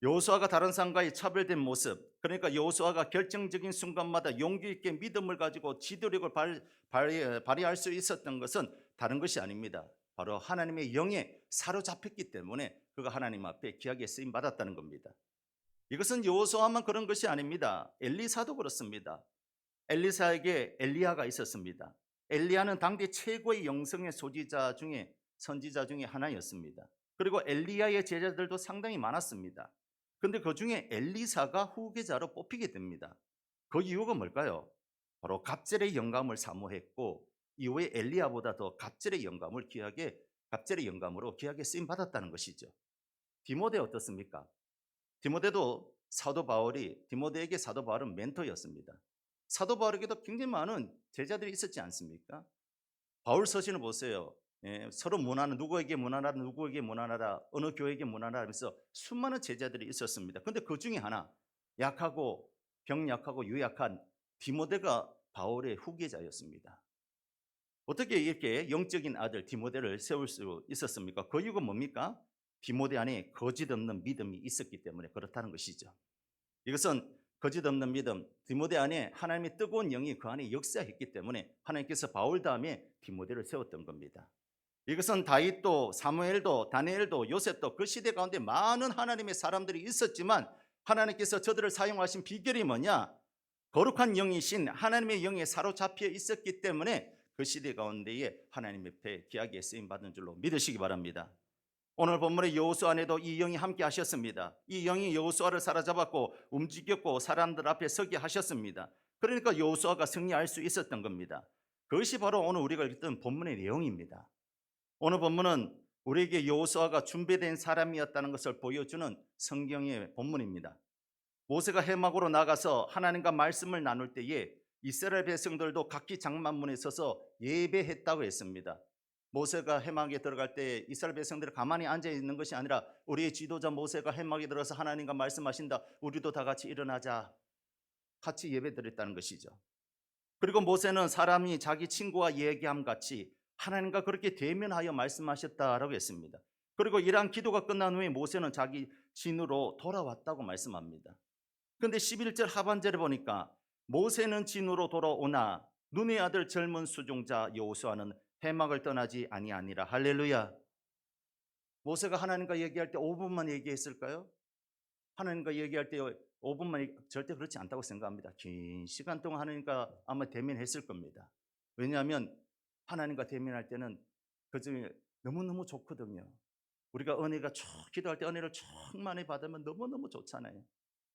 여호수아가 다른 사람과의 차별된 모습, 그러니까 여호수아가 결정적인 순간마다 용기 있게 믿음을 가지고 지도력을 발휘할 수 있었던 것은 다른 것이 아닙니다. 바로 하나님의 영에 사로잡혔기 때문에 그가 하나님 앞에 귀하게 쓰임 받았다는 겁니다. 이것은 여호수아만 그런 것이 아닙니다. 엘리사도 그렇습니다. 엘리사에게 엘리야가 있었습니다. 엘리야는 당대 최고의 영성의 선지자 중에 하나였습니다. 그리고 엘리야의 제자들도 상당히 많았습니다. 그런데 그 중에 엘리사가 후계자로 뽑히게 됩니다. 그 이유가 뭘까요? 바로 갑절의 영감을 사모했고 이후에 엘리야보다 더 갑절의 영감으로 귀하게 쓰임 받았다는 것이죠. 디모데 어떻습니까? 디모데에게 사도 바울은 멘토였습니다. 사도 바울에게도 굉장히 많은 제자들이 있었지 않습니까? 바울 서신을 보세요. 서로 문안하는, 누구에게 문안하라, 어느 교회에게 문안하라 하면서 수많은 제자들이 있었습니다. 그런데 그 중에 하나, 약하고 병약하고 유약한 디모데가 바울의 후계자였습니다. 어떻게 이렇게 영적인 아들 디모데를 세울 수 있었습니까? 그 이유가 뭡니까? 디모데 안에 거짓 없는 믿음이 있었기 때문에 그렇다는 것이죠. 이것은 거짓 없는 믿음, 디모데 안에 하나님의 뜨거운 영이 그 안에 역사했기 때문에 하나님께서 바울 다음에 디모데를 세웠던 겁니다. 이것은 다윗도 사무엘도 다니엘도 요셉도 그 시대 가운데 많은 하나님의 사람들이 있었지만 하나님께서 저들을 사용하신 비결이 뭐냐? 거룩한 영이신 하나님의 영에 사로잡혀 있었기 때문에 그 시대 가운데에 하나님 옆에 귀하게 쓰임 받은 줄로 믿으시기 바랍니다. 오늘 본문의 여호수아 안에도 이 영이 함께 하셨습니다. 이 영이 여호수아를 사로잡았고 움직였고 사람들 앞에 서게 하셨습니다. 그러니까 여호수아가 승리할 수 있었던 겁니다. 그것이 바로 오늘 우리가 읽던 본문의 내용입니다. 오늘 본문은 우리에게 여호수아가 준비된 사람이었다는 것을 보여주는 성경의 본문입니다. 모세가 해막으로 나가서 하나님과 말씀을 나눌 때에 이스라엘 백성들도 각기 장막문에 서서 예배했다고 했습니다. 모세가 해막에 들어갈 때 이스라엘 백성들이 가만히 앉아 있는 것이 아니라 우리의 지도자 모세가 해막에 들어서 하나님과 말씀하신다. 우리도 다 같이 일어나자. 같이 예배드렸다는 것이죠. 그리고 모세는 사람이 자기 친구와 얘기함 같이 하나님과 그렇게 대면하여 말씀하셨다라고 했습니다. 그리고 이러한 기도가 끝난 후에 모세는 자기 진으로 돌아왔다고 말씀합니다. 그런데 11절 하반절에 보니까 모세는 진으로 돌아오나 눈의 아들 젊은 수종자 여호수아는 해막을 떠나지 아니하니라. 할렐루야. 모세가 하나님과 얘기할 때 5분만 얘기했을까요? 하나님과 얘기할 때 5분만 절대 그렇지 않다고 생각합니다. 긴 시간 동안 하나님과 아마 대면했을 겁니다. 왜냐하면 하나님과 대면할 때는 그중에 너무너무 좋거든요. 우리가 은혜가 기도할 때 은혜를 충만히 받으면 너무너무 좋잖아요.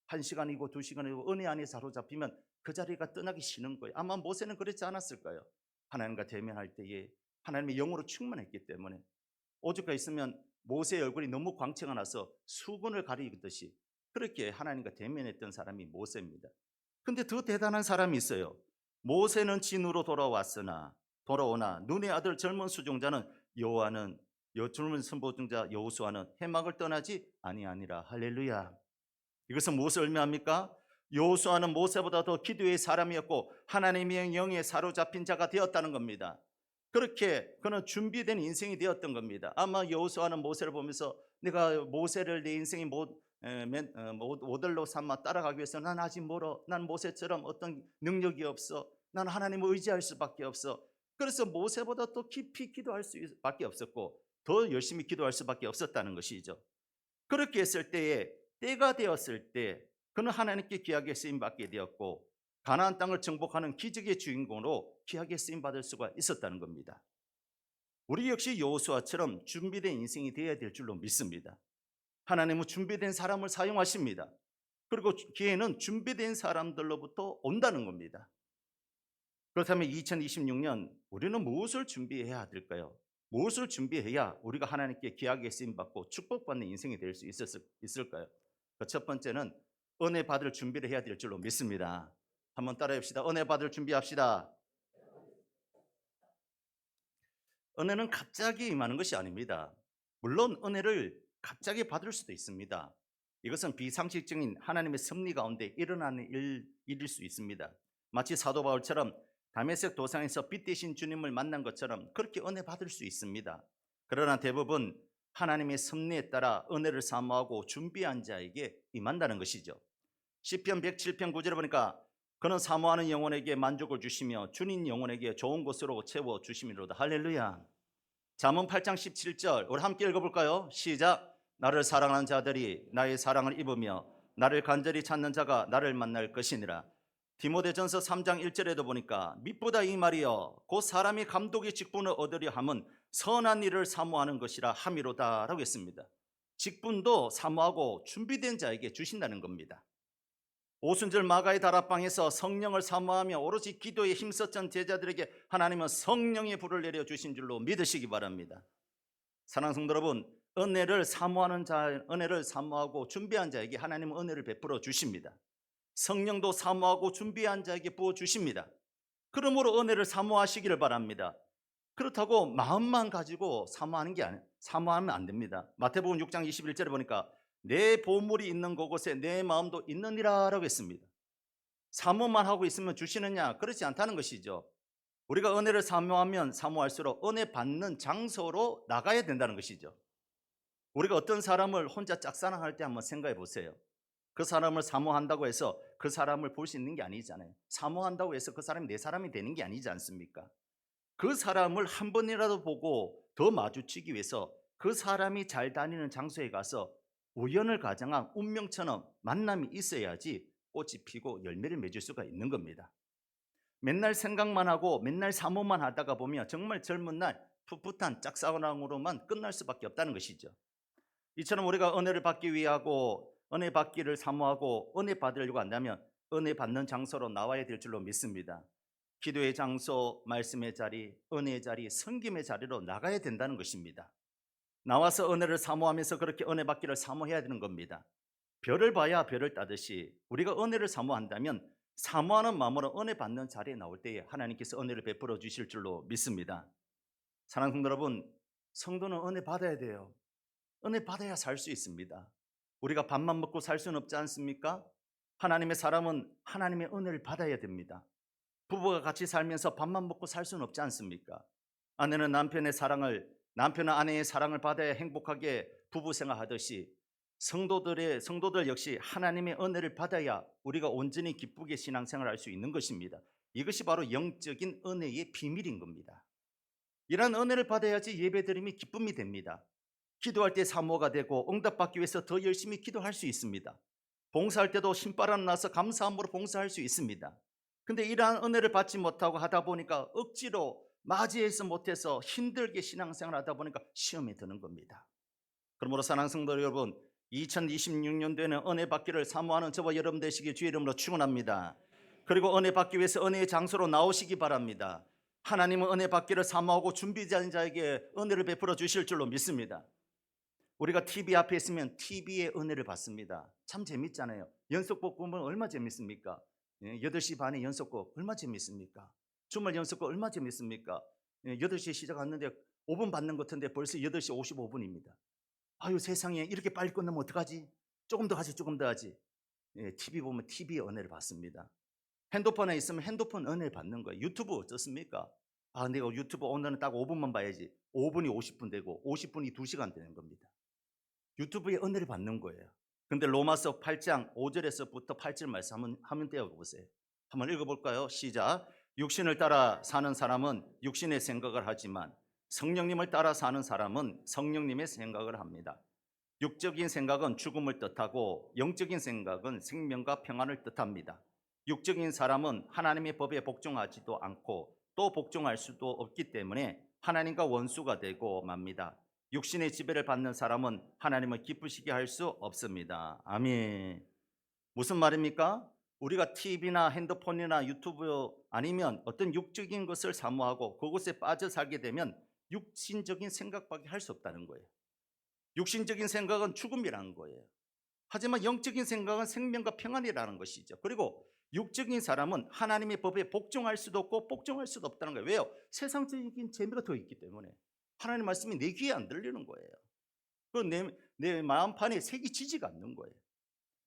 1시간이고 2시간이고 은혜 안에 사로잡히면 그 자리가 떠나기 싫은 거예요. 아마 모세는 그렇지 않았을까요? 하나님과 대면할 때에 하나님의 영으로 충만했기 때문에 오죽가 있으면 모세의 얼굴이 너무 광채가 나서 수건을 가리듯이 그렇게 하나님과 대면했던 사람이 모세입니다. 근데 더 대단한 사람이 있어요. 모세는 진으로 돌아오나 눈의 아들 젊은 수종자는 젊은 선보증자 여호수아는 해막을 떠나지 아니하니라. 할렐루야. 이것은 무엇을 의미합니까? 여호수아는 모세보다 더 기도의 사람이었고 하나님의 영에 사로잡힌 자가 되었다는 겁니다. 그렇게 그는 준비된 인생이 되었던 겁니다. 아마 여호수아는 모세를 보면서 내가 모세를 내 인생의 모델로 삼아 따라가기 위해서 난 아직 멀어. 난 모세처럼 어떤 능력이 없어. 난 하나님을 의지할 수밖에 없어. 그래서 모세보다 더 깊이 기도할 수밖에 없었고 더 열심히 기도할 수밖에 없었다는 것이죠. 그렇게 했을 때에 때가 되었을 때 그는 하나님께 귀하게 쓰임받게 되었고 가나안 땅을 정복하는 기적의 주인공으로 귀하게 쓰임받을 수가 있었다는 겁니다. 우리 역시 여호수아처럼 준비된 인생이 되어야 될 줄로 믿습니다. 하나님은 준비된 사람을 사용하십니다. 그리고 기회는 준비된 사람들로부터 온다는 겁니다. 그렇다면 2026년 우리는 무엇을 준비해야 될까요? 무엇을 준비해야 우리가 하나님께 귀하게 쓰임받고 축복받는 인생이 될 수 있을까요? 그 첫 번째는 은혜 받을 준비를 해야 될 줄로 믿습니다. 한번 따라해 봅시다. 은혜 받을 준비합시다. 은혜는 갑자기 임하는 것이 아닙니다. 물론 은혜를 갑자기 받을 수도 있습니다. 이것은 비상식적인 하나님의 섭리 가운데 일어나는 일일 수 있습니다. 마치 사도 바울처럼 다메섹 도상에서 빛 되신 주님을 만난 것처럼 그렇게 은혜 받을 수 있습니다. 그러나 대부분 하나님의 섭리에 따라 은혜를 사모하고 준비한 자에게 임한다는 것이죠. 시편 107편 9절에 보니까 그는 사모하는 영혼에게 만족을 주시며 주님 영혼에게 좋은 것으로 채워 주심이로다. 할렐루야. 잠언 8장 17절 우리 함께 읽어볼까요? 시작. 나를 사랑하는 자들이 나의 사랑을 입으며 나를 간절히 찾는 자가 나를 만날 것이니라. 디모데전서 3장 1절에도 보니까 미쁘다 이 말이여 곧 사람이 감독의 직분을 얻으려 함은 선한 일을 사모하는 것이라 함이로다 라고 했습니다. 직분도 사모하고 준비된 자에게 주신다는 겁니다. 오순절 마가의 다락방에서 성령을 사모하며 오로지 기도에 힘썼던 제자들에게 하나님은 성령의 불을 내려주신 줄로 믿으시기 바랍니다. 사랑하는 성도 여러분, 은혜를 사모하고 준비한 자에게 하나님은 은혜를 베풀어 주십니다. 성령도 사모하고 준비한 자에게 부어주십니다. 그러므로 은혜를 사모하시기를 바랍니다. 그렇다고 마음만 가지고 사모하면 안 됩니다. 마태복음 6장 21절에 보니까 내 보물이 있는 곳에 내 마음도 있느니라 라고 했습니다. 사모만 하고 있으면 주시느냐? 그렇지 않다는 것이죠. 우리가 은혜를 사모하면 사모할수록 은혜 받는 장소로 나가야 된다는 것이죠. 우리가 어떤 사람을 혼자 짝사랑할 때 한번 생각해 보세요. 그 사람을 사모한다고 해서 그 사람을 볼 수 있는 게 아니잖아요. 사모한다고 해서 그 사람이 내 사람이 되는 게 아니지 않습니까? 그 사람을 한 번이라도 보고 더 마주치기 위해서 그 사람이 잘 다니는 장소에 가서 우연을 가장한 운명처럼 만남이 있어야지 꽃이 피고 열매를 맺을 수가 있는 겁니다. 맨날 생각만 하고 맨날 사모만 하다가 보면 정말 젊은 날 풋풋한 짝사랑으로만 끝날 수밖에 없다는 것이죠. 이처럼 우리가 은혜를 받기 위하고 은혜 받기를 사모하고 은혜 받으려고 한다면 은혜 받는 장소로 나와야 될 줄로 믿습니다. 기도의 장소, 말씀의 자리, 은혜의 자리, 섬김의 자리로 나가야 된다는 것입니다. 나와서 은혜를 사모하면서 그렇게 은혜 받기를 사모해야 되는 겁니다. 별을 봐야 별을 따듯이 우리가 은혜를 사모한다면 사모하는 마음으로 은혜 받는 자리에 나올 때에 하나님께서 은혜를 베풀어 주실 줄로 믿습니다. 사랑하는 성도 여러분, 성도는 은혜 받아야 돼요. 은혜 받아야 살 수 있습니다. 우리가 밥만 먹고 살 수는 없지 않습니까? 하나님의 사람은 하나님의 은혜를 받아야 됩니다. 부부가 같이 살면서 밥만 먹고 살 수는 없지 않습니까? 아내는 남편은 아내의 사랑을 받아야 행복하게 부부 생활하듯이 성도들 역시 하나님의 은혜를 받아야 우리가 온전히 기쁘게 신앙생활을 할 수 있는 것입니다. 이것이 바로 영적인 은혜의 비밀인 겁니다. 이런 은혜를 받아야지 예배드림이 기쁨이 됩니다. 기도할 때 사모가 되고 응답받기 위해서 더 열심히 기도할 수 있습니다. 봉사할 때도 신바람 나서 감사함으로 봉사할 수 있습니다. 근데 이러한 은혜를 받지 못하고 하다 보니까 억지로 맞이해서 못해서 힘들게 신앙생활 하다 보니까 시험에 드는 겁니다. 그러므로 사랑하는 성도 여러분, 2026년도에는 은혜 받기를 사모하는 저와 여러분 되시길 주의 이름으로 축원합니다. 그리고 은혜 받기 위해서 은혜의 장소로 나오시기 바랍니다. 하나님은 은혜 받기를 사모하고 준비된 자에게 은혜를 베풀어 주실 줄로 믿습니다. 우리가 TV 앞에 있으면 TV의 은혜를 받습니다. 참 재밌잖아요. 연속곡 보면 얼마나 재밌습니까? 8시 반에 연속곡 얼마나 재밌습니까? 주말 연속곡 얼마나 재밌습니까? 8시에 시작했는데 5분 받는 것 같은데 벌써 8시 55분입니다. 아유, 세상에 이렇게 빨리 끝나면 어떡하지? 조금 더 하지, 조금 더 하지. TV 보면 TV의 은혜를 받습니다. 핸드폰에 있으면 핸드폰 은혜를 받는 거예요. 유튜브 어떻습니까? 아, 내가 유튜브 오늘은 딱 5분만 봐야지. 5분이 50분 되고 50분이 2시간 되는 겁니다. 유튜브의 은혜를 받는 거예요. 근데 로마서 8장 5절에서부터 8절 말씀 한번 떼어보세요. 한번 읽어볼까요? 시작. 육신을 따라 사는 사람은 육신의 생각을 하지만 성령님을 따라 사는 사람은 성령님의 생각을 합니다. 육적인 생각은 죽음을 뜻하고 영적인 생각은 생명과 평안을 뜻합니다. 육적인 사람은 하나님의 법에 복종하지도 않고 또 복종할 수도 없기 때문에 하나님과 원수가 되고 맙니다. 육신의 지배를 받는 사람은 하나님을 기쁘시게 할 수 없습니다. 아멘. 무슨 말입니까? 우리가 TV나 핸드폰이나 유튜브 아니면 어떤 육적인 것을 사모하고 그곳에 빠져 살게 되면 육신적인 생각밖에 할 수 없다는 거예요. 육신적인 생각은 죽음이라는 거예요. 하지만 영적인 생각은 생명과 평안이라는 것이죠. 그리고 육적인 사람은 하나님의 법에 복종할 수도 없고 복종할 수도 없다는 거예요. 왜요? 세상적인 재미가 더 있기 때문에. 하나님 말씀이 내 귀에 안 들리는 거예요. 그리고 내 마음판에 색이 지지가 않는 거예요.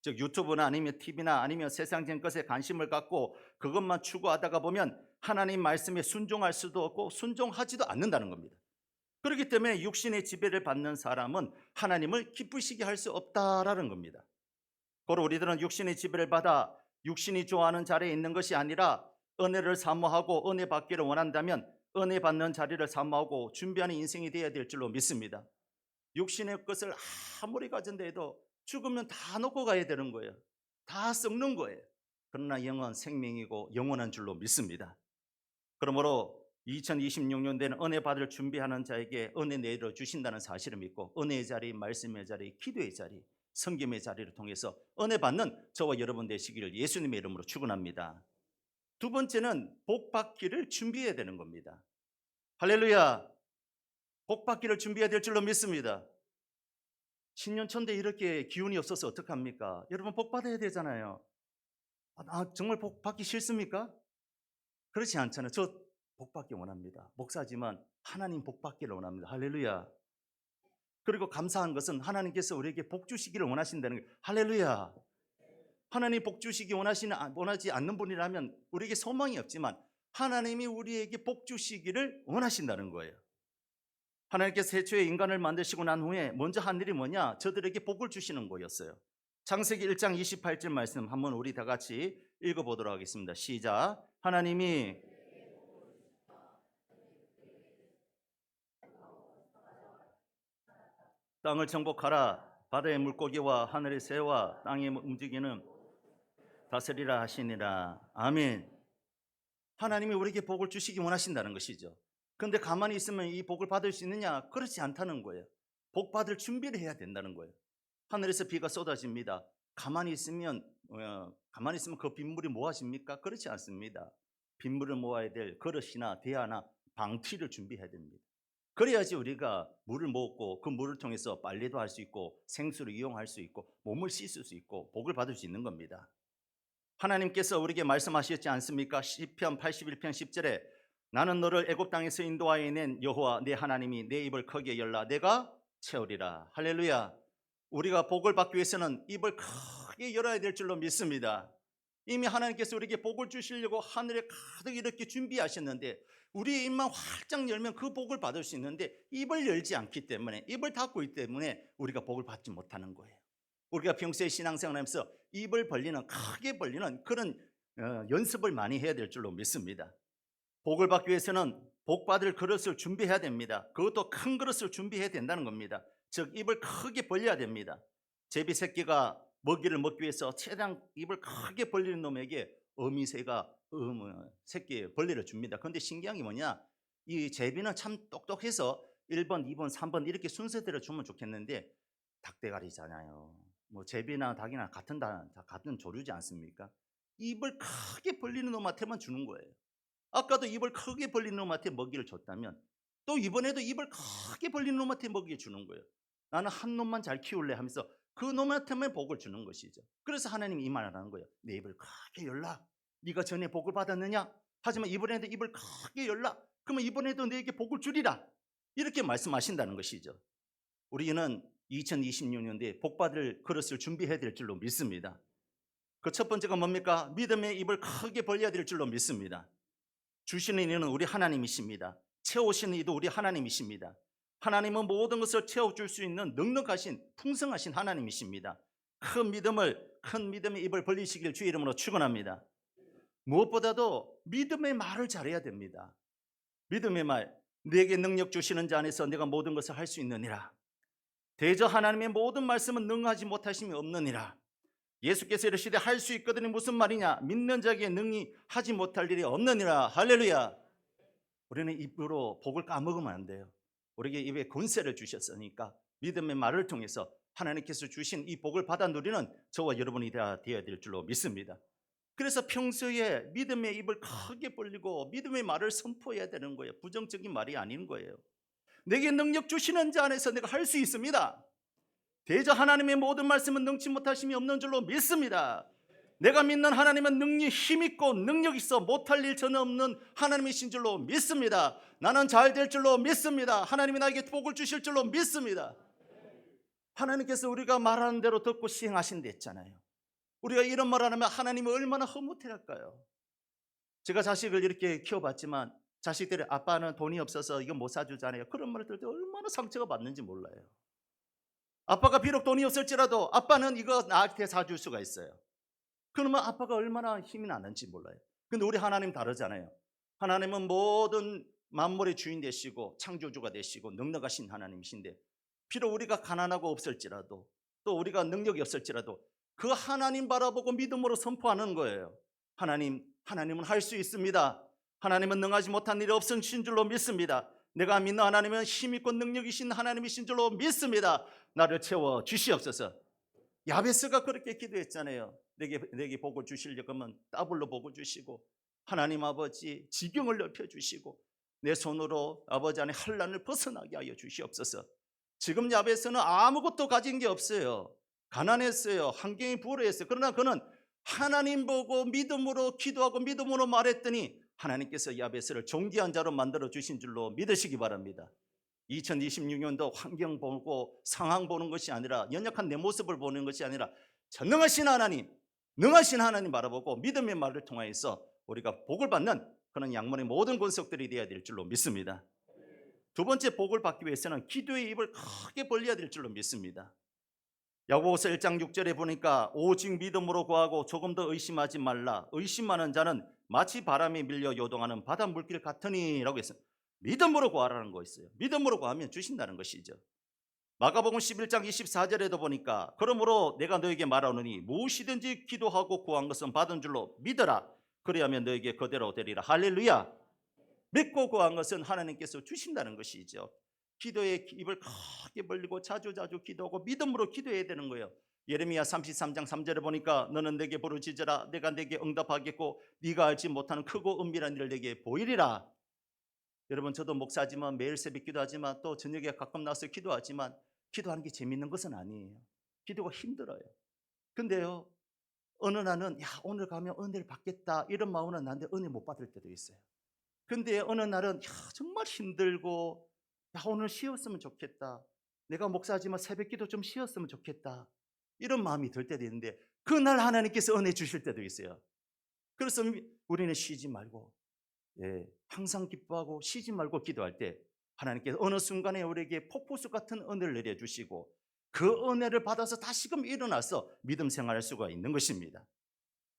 즉 유튜브나 아니면 TV나 아니면 세상적인 것에 관심을 갖고 그것만 추구하다가 보면 하나님 말씀에 순종할 수도 없고 순종하지도 않는다는 겁니다. 그렇기 때문에 육신의 지배를 받는 사람은 하나님을 기쁘시게 할 수 없다라는 겁니다. 바로 우리들은 육신의 지배를 받아 육신이 좋아하는 자리에 있는 것이 아니라 은혜를 사모하고 은혜 받기를 원한다면 은혜 받는 자리를 사모하고 준비하는 인생이 되어야 될 줄로 믿습니다. 육신의 것을 아무리 가진다 해도 죽으면 다 놓고 가야 되는 거예요. 다 썩는 거예요. 그러나 영은 생명이고 영원한 줄로 믿습니다. 그러므로 2026년도에는 은혜 받을 준비하는 자에게 은혜 내려 주신다는 사실을 믿고 은혜의 자리, 말씀의 자리, 기도의 자리, 성김의 자리를 통해서 은혜 받는 저와 여러분 되시기를 예수님의 이름으로 축원합니다. 두 번째는 복 받기를 준비해야 되는 겁니다. 할렐루야. 복 받기를 준비해야 될 줄로 믿습니다. 신년천대 이렇게 기운이 없어서 어떡합니까? 여러분 복 받아야 되잖아요. 정말 복 받기 싫습니까? 그렇지 않잖아요. 저 복 받기 원합니다. 목사지만 하나님 복 받기를 원합니다. 할렐루야. 그리고 감사한 것은 하나님께서 우리에게 복 주시기를 원하신다는 거예요. 할렐루야. 하나님 복 주시기 원하지 않는 분이라면 우리에게 소망이 없지만 하나님이 우리에게 복 주시기를 원하신다는 거예요. 하나님께서 태초에 인간을 만드시고 난 후에 먼저 한 일이 뭐냐? 저들에게 복을 주시는 거였어요. 창세기 1장 28절 말씀 한번 우리 다 같이 읽어보도록 하겠습니다. 시작. 하나님이 땅을 정복하라. 바다의 물고기와 하늘의 새와 땅에 움직이는 다스리라 하시니라. 아멘. 하나님이 우리에게 복을 주시기 원하신다는 것이죠. 그런데 가만히 있으면 이 복을 받을 수 있느냐? 그렇지 않다는 거예요. 복 받을 준비를 해야 된다는 거예요. 하늘에서 비가 쏟아집니다. 가만히 있으면 그 빗물이 모아집니까? 그렇지 않습니다. 빗물을 모아야 될 그릇이나 대야나 방티를 준비해야 됩니다. 그래야지 우리가 물을 먹고 그 물을 통해서 빨래도 할 수 있고 생수를 이용할 수 있고 몸을 씻을 수 있고 복을 받을 수 있는 겁니다. 하나님께서 우리에게 말씀하셨지 않습니까? 시편 81편 10절에 나는 너를 애굽 땅에서 인도하여 낸 여호와 내 하나님이 내 입을 크게 열라 내가 채우리라. 할렐루야. 우리가 복을 받기 위해서는 입을 크게 열어야 될 줄로 믿습니다. 이미 하나님께서 우리에게 복을 주시려고 하늘에 가득 이렇게 준비하셨는데 우리의 입만 활짝 열면 그 복을 받을 수 있는데 입을 열지 않기 때문에, 입을 닫고 있기 때문에 우리가 복을 받지 못하는 거예요. 우리가 평소에 신앙생활하면서 입을 벌리는, 크게 벌리는 그런 연습을 많이 해야 될 줄로 믿습니다. 복을 받기 위해서는 복 받을 그릇을 준비해야 됩니다. 그것도 큰 그릇을 준비해야 된다는 겁니다. 즉 입을 크게 벌려야 됩니다. 제비 새끼가 먹이를 먹기 위해서 최대한 입을 크게 벌리는 놈에게 어미새가 새끼의 벌레를 줍니다. 그런데 신기한 게 뭐냐? 이 제비는 참 똑똑해서 1번, 2번, 3번 이렇게 순서대로 주면 좋겠는데 닭대가리잖아요. 뭐 제비나 닭이나 같은 조류지 않습니까? 입을 크게 벌리는 놈한테만 주는 거예요. 아까도 입을 크게 벌리는 놈한테 먹이를 줬다면 또 이번에도 입을 크게 벌리는 놈한테 먹이 주는 거예요. 나는 한 놈만 잘 키울래 하면서 그 놈한테만 복을 주는 것이죠. 그래서 하나님이 이 말을 하는 거예요. 내 입을 크게 열라. 네가 전에 복을 받았느냐? 하지만 이번에도 입을 크게 열라. 그러면 이번에도 너에게 복을 주리라. 이렇게 말씀하신다는 것이죠. 우리는 2026년도에 복 받을 그릇을 준비해야 될 줄로 믿습니다. 그 첫 번째가 뭡니까? 믿음의 입을 크게 벌려야 될 줄로 믿습니다. 주시는 이는 우리 하나님이십니다. 채우시는 이도 우리 하나님이십니다. 하나님은 모든 것을 채워줄 수 있는 넉넉하신 풍성하신 하나님이십니다. 큰 믿음의 입을 벌리시길 주의 이름으로 축원합니다. 무엇보다도 믿음의 말을 잘해야 됩니다. 믿음의 말, 내게 능력 주시는 자 안에서 내가 모든 것을 할 수 있느니라. 대저 하나님의 모든 말씀은 능하지 못하심이 없느니라. 예수께서 이르시되 할 수 있거든이 무슨 말이냐? 믿는 자에게 능히 하지 못할 일이 없느니라. 할렐루야. 우리는 입으로 복을 까먹으면 안 돼요. 우리에게 입에 권세를 주셨으니까 믿음의 말을 통해서 하나님께서 주신 이 복을 받아 누리는 저와 여러분이 되어야 될 줄로 믿습니다. 그래서 평소에 믿음의 입을 크게 벌리고 믿음의 말을 선포해야 되는 거예요. 부정적인 말이 아닌 거예요. 내게 능력 주시는 자 안에서 내가 할 수 있습니다. 대저 하나님의 모든 말씀은 능치 못하심이 없는 줄로 믿습니다. 내가 믿는 하나님은 능히 힘있고 능력 있어 못할 일 전혀 없는 하나님이신 줄로 믿습니다. 나는 잘 될 줄로 믿습니다. 하나님이 나에게 복을 주실 줄로 믿습니다. 하나님께서 우리가 말하는 대로 듣고 시행하신다 했잖아요. 우리가 이런 말 안 하면 하나님이 얼마나 흐뭇해할까요? 제가 자식을 이렇게 키워봤지만 자식들이 아빠는 돈이 없어서 이거 못 사주잖아요. 그런 말을 들을 때 얼마나 상처가 받는지 몰라요. 아빠가 비록 돈이 없을지라도 아빠는 이거 나한테 사줄 수가 있어요. 그러면 아빠가 얼마나 힘이 나는지 몰라요. 근데 우리 하나님 다르잖아요. 하나님은 모든 만물의 주인 되시고 창조주가 되시고 넉넉하신 하나님이신데 비록 우리가 가난하고 없을지라도 또 우리가 능력이 없을지라도 그 하나님 바라보고 믿음으로 선포하는 거예요. 하나님은 할 수 있습니다. 하나님은 능하지 못한 일이 없으신 줄로 믿습니다. 내가 믿는 하나님은 힘있고 능력이신 하나님이신 줄로 믿습니다. 나를 채워 주시옵소서. 야베스가 그렇게 기도했잖아요. 내게 복을 주시려고 하면 더블로 복을 주시고 하나님 아버지 지경을 넓혀주시고 내 손으로 아버지 안에 환난을 벗어나게 하여 주시옵소서. 지금 야베스는 아무것도 가진 게 없어요. 가난했어요. 환경이 불우했어요. 그러나 그는 하나님 보고 믿음으로 기도하고 믿음으로 말했더니 하나님께서 야베스를 존귀한 자로 만들어 주신 줄로 믿으시기 바랍니다. 2026년도 환경 보고 상황 보는 것이 아니라 연약한 내 모습을 보는 것이 아니라 전능하신 하나님, 능하신 하나님 바라보고 믿음의 말을 통하여서 우리가 복을 받는 그런 양문의 모든 권속들이 되어야 될 줄로 믿습니다. 두 번째 복을 받기 위해서는 기도의 입을 크게 벌려야 될 줄로 믿습니다. 야고보서 1장 6절에 보니까 오직 믿음으로 구하고 조금 더 의심하지 말라. 의심하는 자는 마치 바람에 밀려 요동하는 바다 물길 같으니 라고 했어요. 믿음으로 구하라는 거 있어요. 믿음으로 구하면 주신다는 것이죠. 마가복음 11장 24절에도 보니까 그러므로 내가 너에게 말하노니 무엇이든지 기도하고 구한 것은 받은 줄로 믿어라. 그리하면 너에게 그대로 되리라. 할렐루야. 믿고 구한 것은 하나님께서 주신다는 것이죠. 기도의 입을 크게 벌리고 자주 기도하고 믿음으로 기도해야 되는 거예요. 예레미야 33장 3절에 보니까 너는 내게 부르짖으라. 내가 내게 응답하겠고 네가 알지 못하는 크고 은밀한 일을 내게 보이리라. 여러분, 저도 목사지만 매일 새벽 기도하지만 또 저녁에 가끔 나와서 기도하지만 기도하는 게 재밌는 것은 아니에요. 기도가 힘들어요. 근데요, 어느 날은 오늘 가면 은혜를 받겠다 이런 마음은 나는데 은혜 못 받을 때도 있어요. 근데 어느 날은 정말 힘들고 오늘 쉬었으면 좋겠다. 내가 목사지만 새벽 기도 좀 쉬었으면 좋겠다. 이런 마음이 들 때도 있는데 그날 하나님께서 은혜 주실 때도 있어요. 그래서 우리는 쉬지 말고 항상 기뻐하고 쉬지 말고 기도할 때 하나님께서 어느 순간에 우리에게 폭포수 같은 은혜를 내려주시고 그 은혜를 받아서 다시금 일어나서 믿음 생활할 수가 있는 것입니다.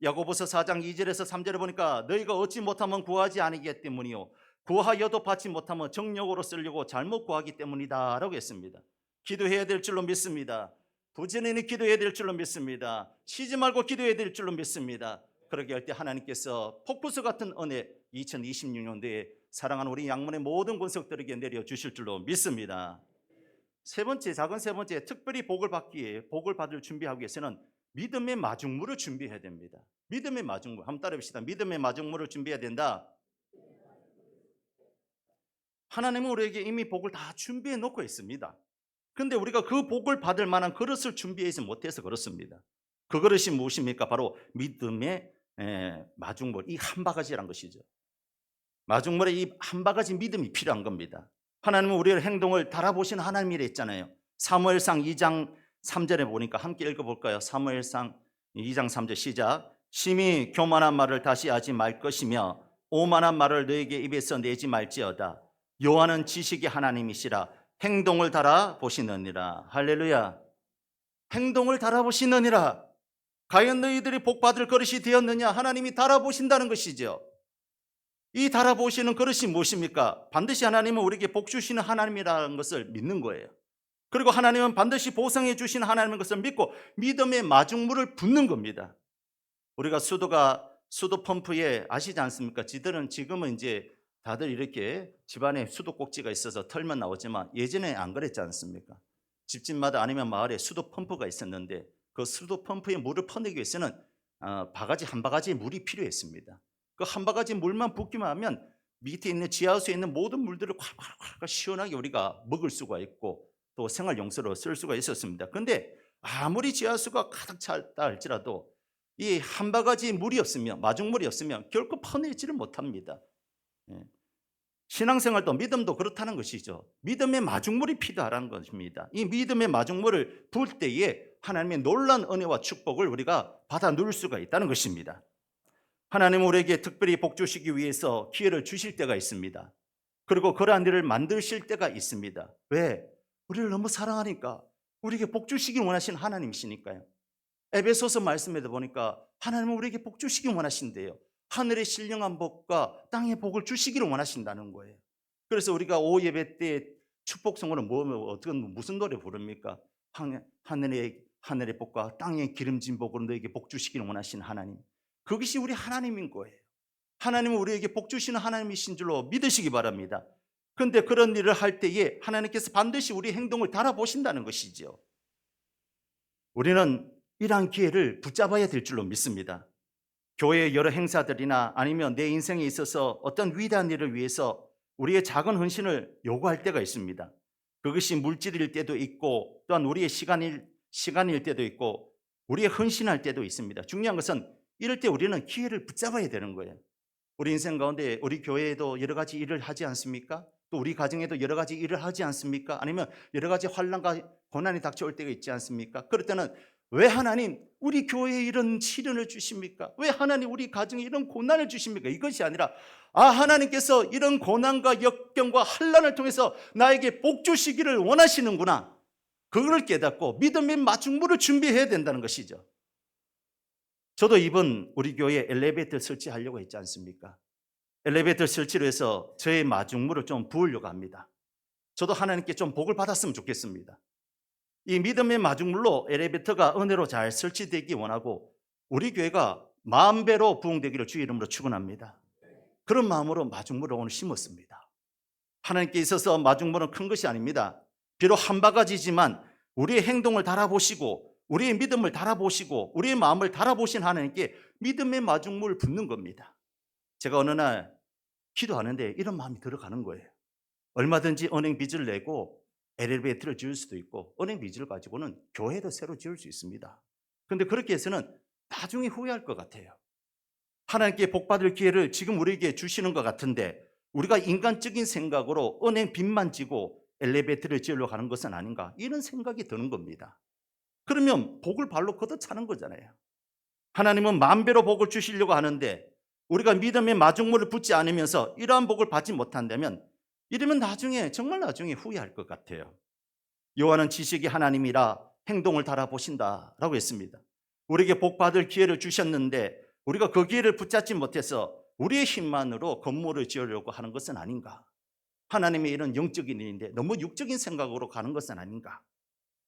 야고보서 4장 2절에서 3절에 보니까 너희가 얻지 못하면 구하지 아니기 때문이요 구하여도 받지 못하면 정욕으로 쓰려고 잘못 구하기 때문이다 라고 했습니다. 기도해야 될 줄로 믿습니다. 부지런히 기도해야 될 줄로 믿습니다. 쉬지 말고 기도해야 될 줄로 믿습니다. 그렇게 할 때 하나님께서 폭포수 같은 은혜 2026년도에 사랑하는 우리 양문의 모든 권속들에게 내려주실 줄로 믿습니다. 세 번째, 작은 세 번째, 특별히 복을 받을 준비하기 위해서는 믿음의 마중물을 준비해야 됩니다. 믿음의 마중물, 한번 따라해봅시다. 믿음의 마중물을 준비해야 된다. 하나님은 우리에게 이미 복을 다 준비해 놓고 있습니다. 근데 우리가 그 복을 받을 만한 그릇을 준비하지 못해서 그렇습니다. 그 그릇이 무엇입니까? 바로 믿음의 마중물, 이 한 바가지란 것이죠. 마중물에 이 한 바가지 믿음이 필요한 겁니다. 하나님은 우리의 행동을 달아보시는 하나님이라 했잖아요. 사무엘상 2장 3절에 보니까 함께 읽어볼까요? 사무엘상 2장 3절 시작. 심히 교만한 말을 다시 하지 말 것이며 오만한 말을 너에게 입에서 내지 말지어다. 여호와는 지식의 하나님이시라. 행동을 달아보시느니라. 할렐루야. 행동을 달아보시느니라. 과연 너희들이 복받을 그릇이 되었느냐? 하나님이 달아보신다는 것이죠. 이 달아보시는 그릇이 무엇입니까? 반드시 하나님은 우리에게 복 주시는 하나님이라는 것을 믿는 거예요. 그리고 하나님은 반드시 보상해 주시는 하나님인 것을 믿고 믿음의 마중물을 붓는 겁니다. 우리가 수도 펌프에 아시지 않습니까? 지금은 이제 다들 이렇게 집안에 수도 꼭지가 있어서 털면 나오지만 예전에 안 그랬지 않습니까? 집집마다 아니면 마을에 수도 펌프가 있었는데 그 수도 펌프에 물을 퍼내기 위해서는 바가지 한 바가지의 물이 필요했습니다. 그 한 바가지 물만 붓기만 하면 밑에 있는 지하수에 있는 모든 물들을 콸콸콸 시원하게 우리가 먹을 수가 있고 또 생활 용수로 쓸 수가 있었습니다. 그런데 아무리 지하수가 가득 찼다 할지라도 이 한 바가지 물이 없으면, 마중물이 없으면 결코 퍼내지를 못합니다. 신앙생활도 믿음도 그렇다는 것이죠. 믿음의 마중물이 필요하다는 것입니다. 이 믿음의 마중물을 부을 때에 하나님의 놀라운 은혜와 축복을 우리가 받아 누릴 수가 있다는 것입니다. 하나님은 우리에게 특별히 복 주시기 위해서 기회를 주실 때가 있습니다. 그리고 그러한 일을 만드실 때가 있습니다. 왜? 우리를 너무 사랑하니까, 우리에게 복 주시길 원하시는 하나님이시니까요. 에베소서 말씀에도 보니까 하나님은 우리에게 복 주시길 원하신대요. 하늘의 신령한 복과 땅의 복을 주시기를 원하신다는 거예요. 그래서 우리가 오후 예배 때 축복성으로 무슨 노래 부릅니까? 하늘의 복과 땅의 기름진 복으로 너에게 복 주시기를 원하시는 하나님. 그것이 우리 하나님인 거예요. 하나님은 우리에게 복 주시는 하나님이신 줄로 믿으시기 바랍니다. 그런데 그런 일을 할 때에 하나님께서 반드시 우리 행동을 달아보신다는 것이죠. 우리는 이러한 기회를 붙잡아야 될 줄로 믿습니다. 교회의 여러 행사들이나 아니면 내 인생에 있어서 어떤 위대한 일을 위해서 우리의 작은 헌신을 요구할 때가 있습니다. 그것이 물질일 때도 있고 또한 우리의 시간일 때도 있고 우리의 헌신할 때도 있습니다. 중요한 것은 이럴 때 우리는 기회를 붙잡아야 되는 거예요. 우리 인생 가운데 우리 교회에도 여러 가지 일을 하지 않습니까? 또 우리 가정에도 여러 가지 일을 하지 않습니까? 아니면 여러 가지 환난과 고난이 닥쳐올 때가 있지 않습니까? 그럴 때는 왜 하나님 우리 교회에 이런 시련을 주십니까? 왜 하나님 우리 가정에 이런 고난을 주십니까? 이것이 아니라 하나님께서 이런 고난과 역경과 환난을 통해서 나에게 복 주시기를 원하시는구나. 그걸 깨닫고 믿음의 마중물을 준비해야 된다는 것이죠. 저도 이번 우리 교회에 엘리베이터 설치하려고 했지 않습니까? 엘리베이터 설치를 해서 저의 마중물을 좀 부으려고 합니다. 저도 하나님께 좀 복을 받았으면 좋겠습니다. 이 믿음의 마중물로 엘리베이터가 은혜로 잘 설치되기 원하고 우리 교회가 만배로 부흥되기를 주의 이름으로 축원합니다. 그런 마음으로 마중물을 오늘 심었습니다. 하나님께 있어서 마중물은 큰 것이 아닙니다. 비록 한 바가지지만 우리의 행동을 달아보시고 우리의 믿음을 달아보시고 우리의 마음을 달아보신 하나님께 믿음의 마중물을 붓는 겁니다. 제가 어느 날 기도하는데 이런 마음이 들어가는 거예요. 얼마든지 은행 빚을 내고 엘리베이터를 지을 수도 있고 은행 빚을 가지고는 교회도 새로 지을 수 있습니다. 그런데 그렇게 해서는 나중에 후회할 것 같아요. 하나님께 복받을 기회를 지금 우리에게 주시는 것 같은데 우리가 인간적인 생각으로 은행 빚만 지고 엘리베이터를 지으려고 하는 것은 아닌가, 이런 생각이 드는 겁니다. 그러면 복을 발로 걷어차는 거잖아요. 하나님은 만배로 복을 주시려고 하는데 우리가 믿음의 마중물을 붓지 않으면서 이러한 복을 받지 못한다면 이러면 나중에 정말 나중에 후회할 것 같아요. 여호와는 지식이 하나님이라 행동을 달아보신다라고 했습니다. 우리에게 복받을 기회를 주셨는데 우리가 그 기회를 붙잡지 못해서 우리의 힘만으로 건물을 지으려고 하는 것은 아닌가. 하나님의 이런 영적인 일인데 너무 육적인 생각으로 가는 것은 아닌가.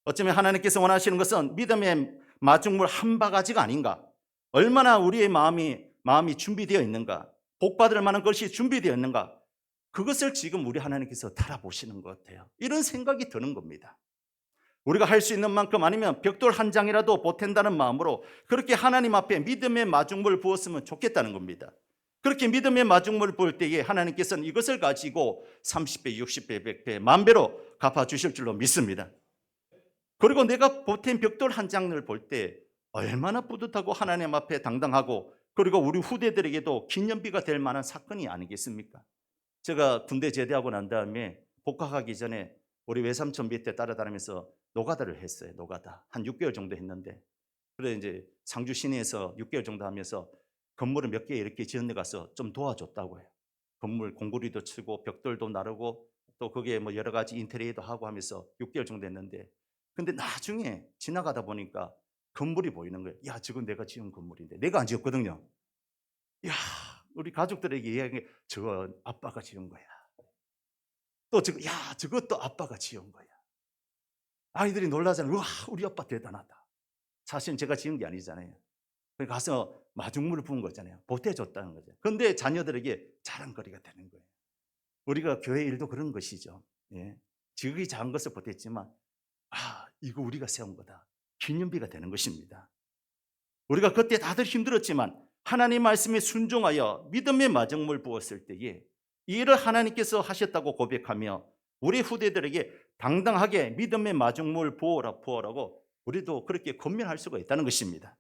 어쩌면 하나님께서 원하시는 것은 믿음의 마중물 한 바가지가 아닌가. 얼마나 우리의 마음이 준비되어 있는가, 복받을 만한 것이 준비되어 있는가, 그것을 지금 우리 하나님께서 달아보시는 것 같아요. 이런 생각이 드는 겁니다. 우리가 할 수 있는 만큼 아니면 벽돌 한 장이라도 보탠다는 마음으로 그렇게 하나님 앞에 믿음의 마중물을 부었으면 좋겠다는 겁니다. 그렇게 믿음의 마중물을 부을 때에 하나님께서는 이것을 가지고 30배, 60배, 100배, 만배로 갚아주실 줄로 믿습니다. 그리고 내가 보탠 벽돌 한 장을 볼 때 얼마나 뿌듯하고 하나님 앞에 당당하고 그리고 우리 후대들에게도 기념비가 될 만한 사건이 아니겠습니까? 제가 군대 제대하고 난 다음에 복학하기 전에 우리 외삼촌 밑에 따라다니면서 노가다를 했어요. 노가다 한 6개월 정도 했는데, 그래 이제 상주 시내에서 6개월 정도 하면서 건물을 몇 개 이렇게 지은 데 가서 좀 도와줬다고 해요. 건물 공구리도 치고 벽돌도 나르고 또 거기에 뭐 여러 가지 인테리어도 하고 하면서 6개월 정도 했는데, 근데 나중에 지나가다 보니까 건물이 보이는 거예요. 야, 저건 내가 지은 건물인데. 내가 안 지었거든요. 야, 우리 가족들에게 이야기해, 저거 아빠가 지은 거야. 또 저거, 야, 저것도 아빠가 지은 거야. 아이들이 놀라잖아요. 와, 우리 아빠 대단하다. 사실은 제가 지은 게 아니잖아요. 가서 마중물을 부은 거잖아요. 보태줬다는 거죠. 그런데 자녀들에게 자랑거리가 되는 거예요. 우리가 교회 일도 그런 것이죠. 예. 지극히 작은 것을 보탰지만 이거 우리가 세운 거다. 기념비가 되는 것입니다. 우리가 그때 다들 힘들었지만 하나님 말씀에 순종하여 믿음의 마중물 부었을 때에 이 일을 하나님께서 하셨다고 고백하며 우리 후대들에게 당당하게 믿음의 마중물 부어라고 우리도 그렇게 권면할 수가 있다는 것입니다.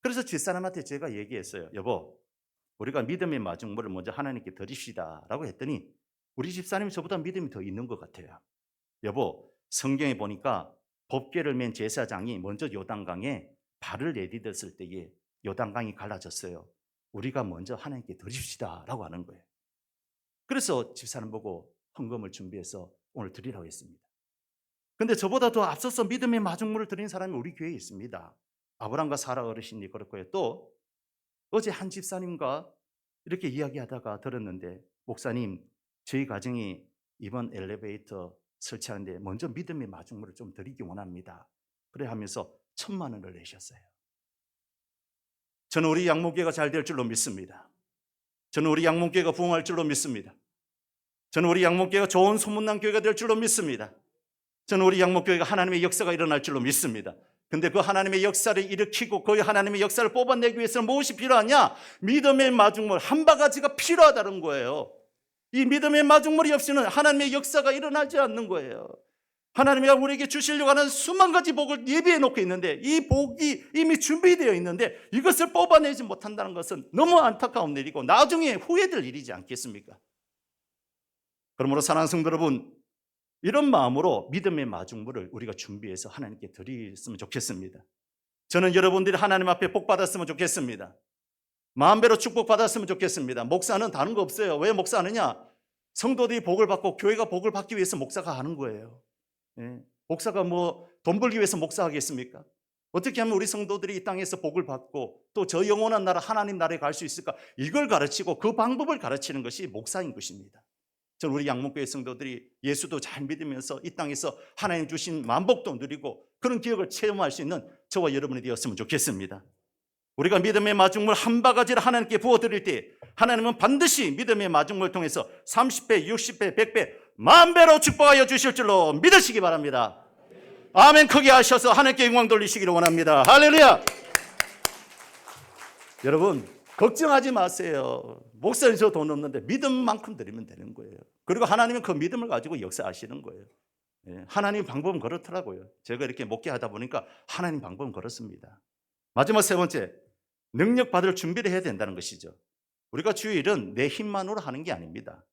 그래서 집사람한테 제가 얘기했어요. 여보, 우리가 믿음의 마중물을 먼저 하나님께 드립시다 라고 했더니 우리 집사님이 저보다 믿음이 더 있는 것 같아요. 여보, 성경에 보니까 법궤를 맨 제사장이 먼저 요단강에 발을 내디뎠을 때에 요단강이 갈라졌어요. 우리가 먼저 하나님께 드립시다 라고 하는 거예요. 그래서 집사람 보고 헌금을 준비해서 오늘 드리라고 했습니다. 근데 저보다 더 앞서서 믿음의 마중물을 드린 사람이 우리 교회에 있습니다. 아브람과 사라 어르신이 그렇고요. 또 어제 한 집사님과 이렇게 이야기하다가 들었는데, 목사님, 저희 가정이 이번 엘리베이터 설치하는데 먼저 믿음의 마중물을 좀 드리기 원합니다. 그래 하면서 1,000만 원을 내셨어요. 저는 우리 양목교회가 잘 될 줄로 믿습니다. 저는 우리 양목교회가 부흥할 줄로 믿습니다. 저는 우리 양목교회가 좋은 소문난 교회가 될 줄로 믿습니다. 저는 우리 양목교회가 하나님의 역사가 일어날 줄로 믿습니다. 근데 그 하나님의 역사를 일으키고 그 하나님의 역사를 뽑아내기 위해서는 무엇이 필요하냐? 믿음의 마중물 한 바가지가 필요하다는 거예요. 이 믿음의 마중물이 없이는 하나님의 역사가 일어나지 않는 거예요. 하나님이 우리에게 주시려고 하는 수만 가지 복을 예비해 놓고 있는데 이 복이 이미 준비되어 있는데 이것을 뽑아내지 못한다는 것은 너무 안타까운 일이고 나중에 후회될 일이지 않겠습니까? 그러므로 사랑하는 성도 여러분, 이런 마음으로 믿음의 마중물을 우리가 준비해서 하나님께 드렸으면 좋겠습니다. 저는 여러분들이 하나님 앞에 복 받았으면 좋겠습니다. 마음대로 축복 받았으면 좋겠습니다. 목사는 다른 거 없어요. 왜 목사하느냐? 성도들이 복을 받고 교회가 복을 받기 위해서 목사가 하는 거예요. 예. 목사가 뭐 돈 벌기 위해서 목사하겠습니까? 어떻게 하면 우리 성도들이 이 땅에서 복을 받고 또 저 영원한 나라 하나님 나라에 갈 수 있을까? 이걸 가르치고 그 방법을 가르치는 것이 목사인 것입니다. 저는 우리 양문교회 성도들이 예수도 잘 믿으면서 이 땅에서 하나님 주신 만복도 누리고 그런 기억을 체험할 수 있는 저와 여러분이 되었으면 좋겠습니다. 우리가 믿음의 마중물 한 바가지를 하나님께 부어드릴 때 하나님은 반드시 믿음의 마중물을 통해서 30배, 60배, 100배, 만배로 축복하여 주실 줄로 믿으시기 바랍니다. 아멘. 크게 하셔서 하나님께 영광 돌리시기를 원합니다. 할렐루야. 여러분 걱정하지 마세요. 목사님 저 돈 없는데 믿음만큼 드리면 되는 거예요. 그리고 하나님은 그 믿음을 가지고 역사하시는 거예요. 예, 하나님 방법은 그렇더라고요. 제가 이렇게 목회하다 보니까 하나님 방법은 그렇습니다. 마지막 세 번째, 능력 받을 준비를 해야 된다는 것이죠. 우리가 주의 일은 내 힘만으로 하는 게 아닙니다.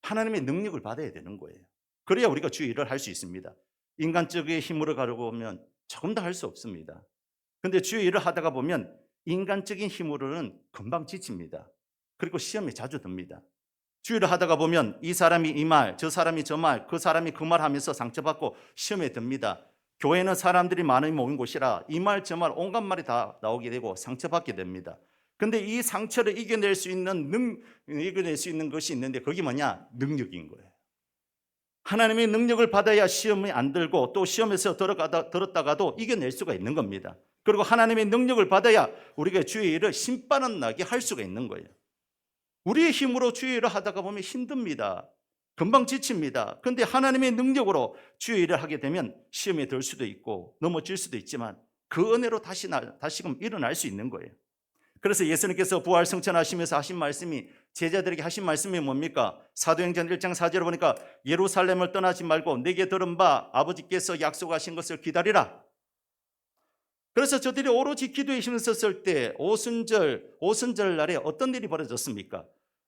하나님의 능력을 받아야 되는 거예요. 그래야 우리가 주의 일을 할 수 있습니다. 인간적인 힘으로 가려고 보면 조금 더 할 수 없습니다. 그런데 주의 일을 하다가 보면 인간적인 힘으로는 금방 지칩니다. 그리고 시험에 자주 듭니다. 주의 일을 하다가 보면 이 사람이 이 말, 저 사람이 저 말, 그 사람이 그 말 하면서 상처받고 시험에 듭니다. 교회는 사람들이 많이 모인 곳이라 이 말 저 말 온갖 말이 다 나오게 되고 상처받게 됩니다. 그런데 이 상처를 이겨낼 수 있는 것이 있는데 그게 뭐냐? 능력인 거예요. 하나님의 능력을 받아야 시험이 안 들고 또 시험에서 들었다가도 이겨낼 수가 있는 겁니다. 그리고 하나님의 능력을 받아야 우리가 주의 일을 신바람 나게 할 수가 있는 거예요. 우리의 힘으로 주의 일을 하다가 보면 힘듭니다. 금방 지칩니다. 그런데 하나님의 능력으로 주의 일을 하게 되면 시험에 들 수도 있고 넘어질 수도 있지만 그 은혜로 다시금 일어날 수 있는 거예요. 그래서 예수님께서 부활 승천하시면서 하신 말씀이 제자들에게 하신 말씀이 뭡니까? 사도행전 1장 4절을 보니까 예루살렘을 떠나지 말고 내게 들은 바 아버지께서 약속하신 것을 기다리라. 그래서 저들이 오로지 기도에 힘썼을 때 오순절 날에 어떤 일이 벌어졌습니까?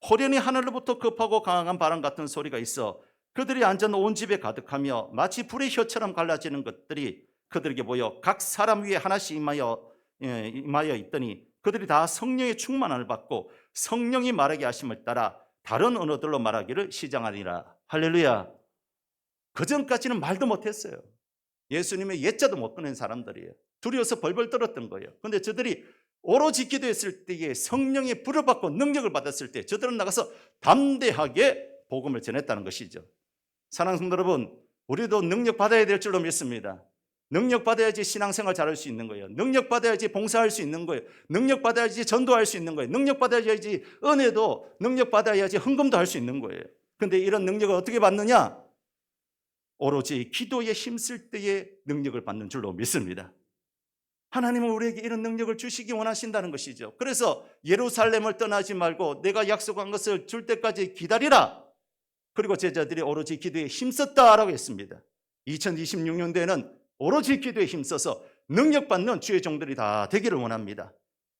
호련히 하늘로부터 급하고 강한 바람 같은 소리가 있어 그들이 앉은 온 집에 가득하며 마치 불의 혀처럼 갈라지는 것들이 그들에게 보여 각 사람 위에 하나씩 임하여 있더니 그들이 다 성령의 충만함을 받고 성령이 말하게 하심을 따라 다른 언어들로 말하기를 시작하니라. 할렐루야. 그전까지는 말도 못했어요. 예수님의 예자도 못 꺼낸 사람들이에요. 두려워서 벌벌 떨었던 거예요. 그런데 저들이 오로지 기도했을 때에 성령의 불을 받고 능력을 받았을 때 저들은 나가서 담대하게 복음을 전했다는 것이죠. 사랑하는 성도 여러분, 우리도 능력 받아야 될 줄로 믿습니다. 능력 받아야지 신앙생활 잘할 수 있는 거예요. 능력 받아야지 봉사할 수 있는 거예요. 능력 받아야지 전도할 수 있는 거예요. 능력 받아야지 은혜도, 능력 받아야지 헌금도 할 수 있는 거예요. 그런데 이런 능력을 어떻게 받느냐? 오로지 기도에 힘쓸 때에 능력을 받는 줄로 믿습니다. 하나님은 우리에게 이런 능력을 주시기 원하신다는 것이죠. 그래서 예루살렘을 떠나지 말고 내가 약속한 것을 줄 때까지 기다리라. 그리고 제자들이 오로지 기도에 힘썼다라고 했습니다. 2026년도에는 오로지 기도에 힘써서 능력받는 주의 종들이 다 되기를 원합니다.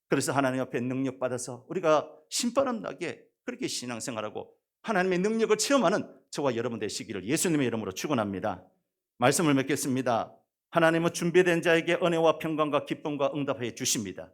그래서 하나님 앞에 능력받아서 우리가 신바람 나게 그렇게 신앙생활하고 하나님의 능력을 체험하는 저와 여러분 되시기를 예수님의 이름으로 축원합니다. 말씀을 맺겠습니다. 하나님은 준비된 자에게 은혜와 평강과 기쁨과 응답해 주십니다.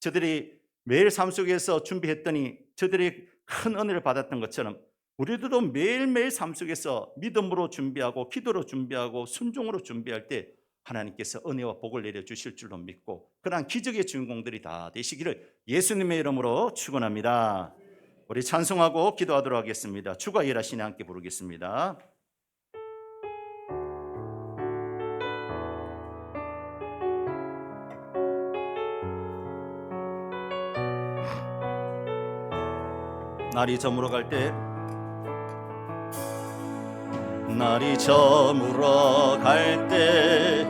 저들이 매일 삶 속에서 준비했더니 저들이 큰 은혜를 받았던 것처럼 우리들도 매일매일 삶 속에서 믿음으로 준비하고 기도로 준비하고 순종으로 준비할 때 하나님께서 은혜와 복을 내려주실 줄로 믿고 그러한 기적의 주인공들이 다 되시기를 예수님의 이름으로 축원합니다. 우리 찬송하고 기도하도록 하겠습니다. 주가 일하시네 함께 부르겠습니다. 날이 저물어 갈 때 날이 저물어 갈 때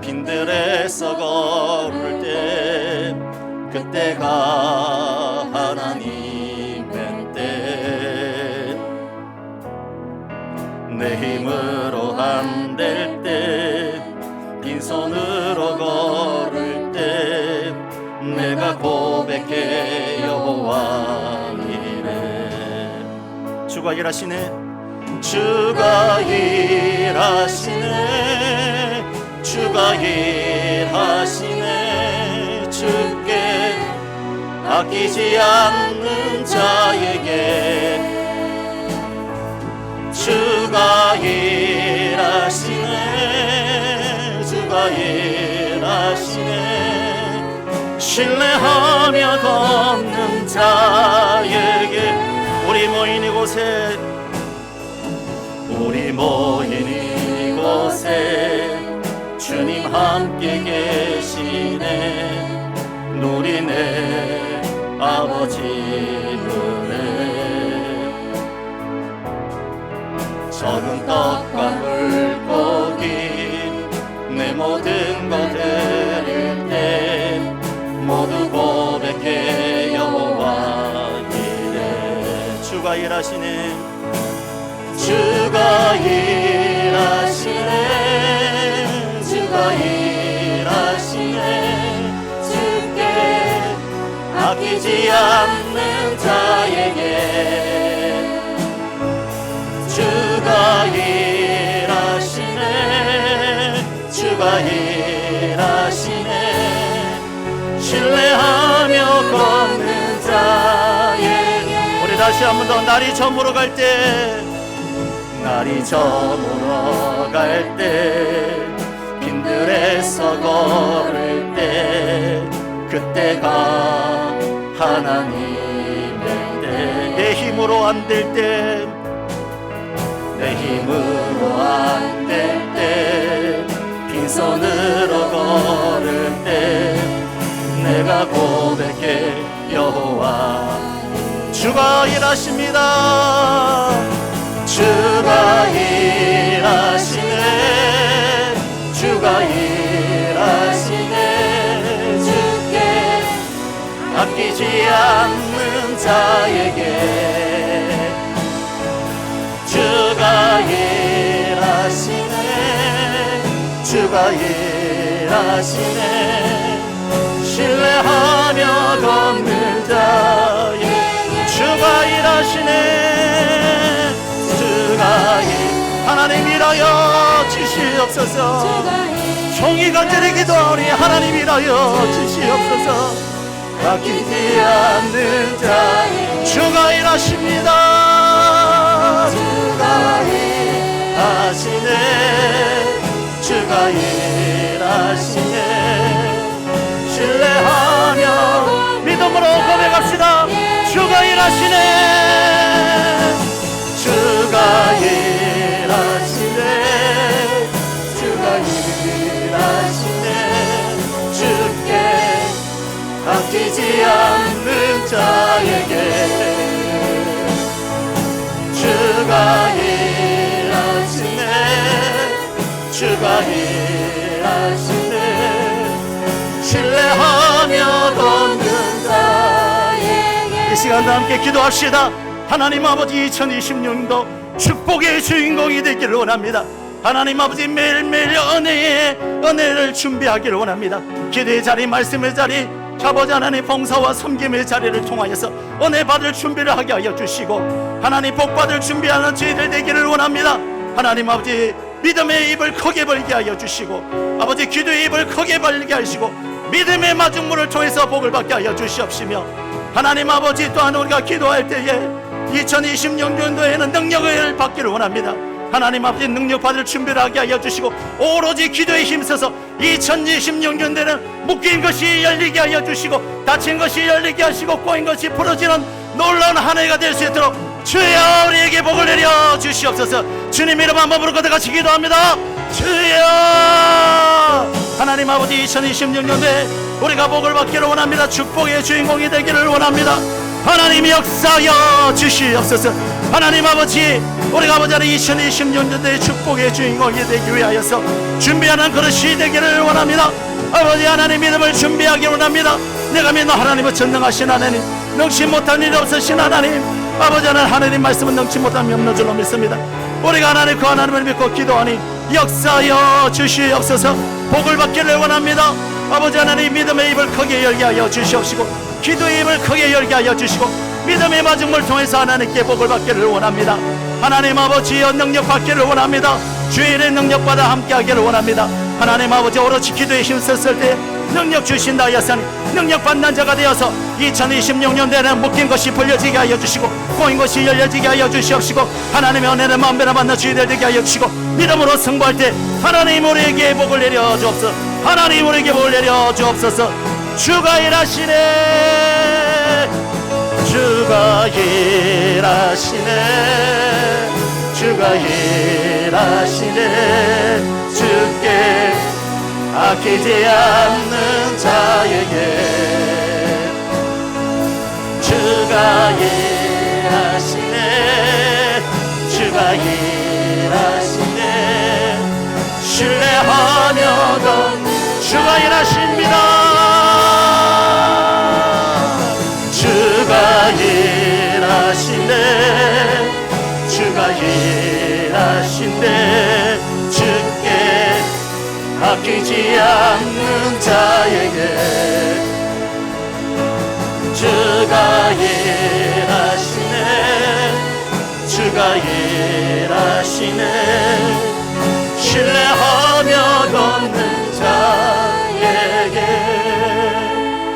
빈들에서 걸을 때 그때가 하나님의 때 내 힘으로 안 될 때 빈손으로 걸을 때 내가 고백해 여호와 이래. 주가 일하시네. 주가 일하시네. 주가 일하시네. 주께 아끼지 않는 자에게 주가 일하시네 주가 일하시네 신뢰하며 걷는 자에게 우리 모인 이곳에 주님 함께 계시네 누리네 아버지 은혜 적은 떡과 물고기 내 모든 것 드릴 때 모두 고백해 여호와 이래 주가 일하시네 주가 일하시네 주가 일하시네 주께 아끼지 않는 자에게 주가 일하시네 주가 일하시네 신뢰하며 걷는 자에게 우리 다시 한 번 더 날이 저물어 갈 때 날이 저물어 갈 때 빈들에서 걸을 때 그때가 하나님의 때 내 힘으로 안 될 때 내 힘으로 안 될 때 빈손으로 걸을 때 내가 고백해 여호와 주가 일하십니다 주가 일하시네 주가 일하시네 주께 아끼지 않는 자에게 주가 일하시네 주가 일하시네 신뢰하며 걷는 자에게 주가 일하시네 하나님 일하여 주시옵소서 종이 간절히 기도하오니 하나님 일하여 주시옵소서 아끼지 않는 자 주가 일하십니다 주가 일하시네 주가 일하시네 신뢰하며 믿음으로 고백합시다 주가 일하시네 주가 일하시네 주가 일하시네 주께 아끼지 않는 자에게 주가 일하시네 주가 일하시네 신뢰하며 걷는 자에게 이 시간도 함께 기도합시다 하나님 아버지 2026년도 축복의 주인공이 되기를 원합니다 하나님 아버지 매일매일 은혜를 준비하기를 원합니다 기도의 자리 말씀의 자리 아버지 하나님 봉사와 섬김의 자리를 통하여서 은혜 받을 준비를 하게 하여 주시고 하나님 복 받을 준비하는 저희들 되기를 원합니다 하나님 아버지 믿음의 입을 크게 벌게 하여 주시고 아버지 기도의 입을 크게 벌게 하시고 믿음의 마중물을 통해서 복을 받게 하여 주시옵시며 하나님 아버지 또한 우리가 기도할 때에 2026년도에는 능력을 받기를 원합니다 하나님 아버지 능력 받을 준비를 하게 하여 주시고 오로지 기도에 힘써서 2026년도에는 묶인 것이 열리게 하여 주시고 닫힌 것이 열리게 하시고 꼬인 것이 풀어지는 놀라운 한 해가 될 수 있도록 주여 우리에게 복을 내려 주시옵소서 주님 이름 한번 부르고 같이 기도합니다 주여 하나님 아버지 2026년도에 우리가 복을 받기를 원합니다 축복의 주인공이 되기를 원합니다 하나님 역사여 주시옵소서 하나님 아버지 우리가 아버지 2026년도에 축복의 주인공이 되기 위하여서 준비하는 그릇이 되기를 원합니다 아버지 하나님 믿음을 준비하기를 원합니다 내가 믿는 하나님은 전능하신 하나님 능치 못한 일이 없으신 하나님 아버지 하나님 말씀은 능치 못함이 없는 줄로 믿습니다 우리가 하나님 그 하나님을 믿고 기도하니 역사여 주시옵소서 복을 받기를 원합니다 아버지 하나님 믿음의 입을 크게 열게 하여 주시옵시고 기도의 입을 크게 열게 하여 주시고 믿음의 마중물 통해서 하나님께 복을 받기를 원합니다 하나님 아버지여 능력 받기를 원합니다 주일의 능력받아 함께 하기를 원합니다 하나님 아버지 오로지 기도에 힘썼을 때 능력 주신다 하였으니 능력 받는 자가 되어서 2026년대에는 묶인 것이 풀려지게 하여 주시고 꼬인 것이 열려지게 하여 주시옵시고 하나님의 은혜를 마음대로 받는 주의들 되게 하여 주시고 믿음으로 승부할 때 하나님 우리에게 복을 내려 주옵소서. 하나님 우리에게 복을 내려 주옵소서. 주가 일하시네. 주가 일하시네. 주가 일하시네. 주께 아끼지 않는 자에게 주가 일하시네. 주가 일하시네. 신뢰하며도 주가 일하십니다. 주가 일하시네. 주가 일하시네. 주께 아끼지 않는 자에게 주가 일하시네. 주가 일하시네. 신뢰하며 걷는 자에게.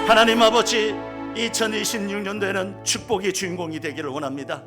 하나님 아버지, 2026년도에는 축복의 주인공이 되기를 원합니다.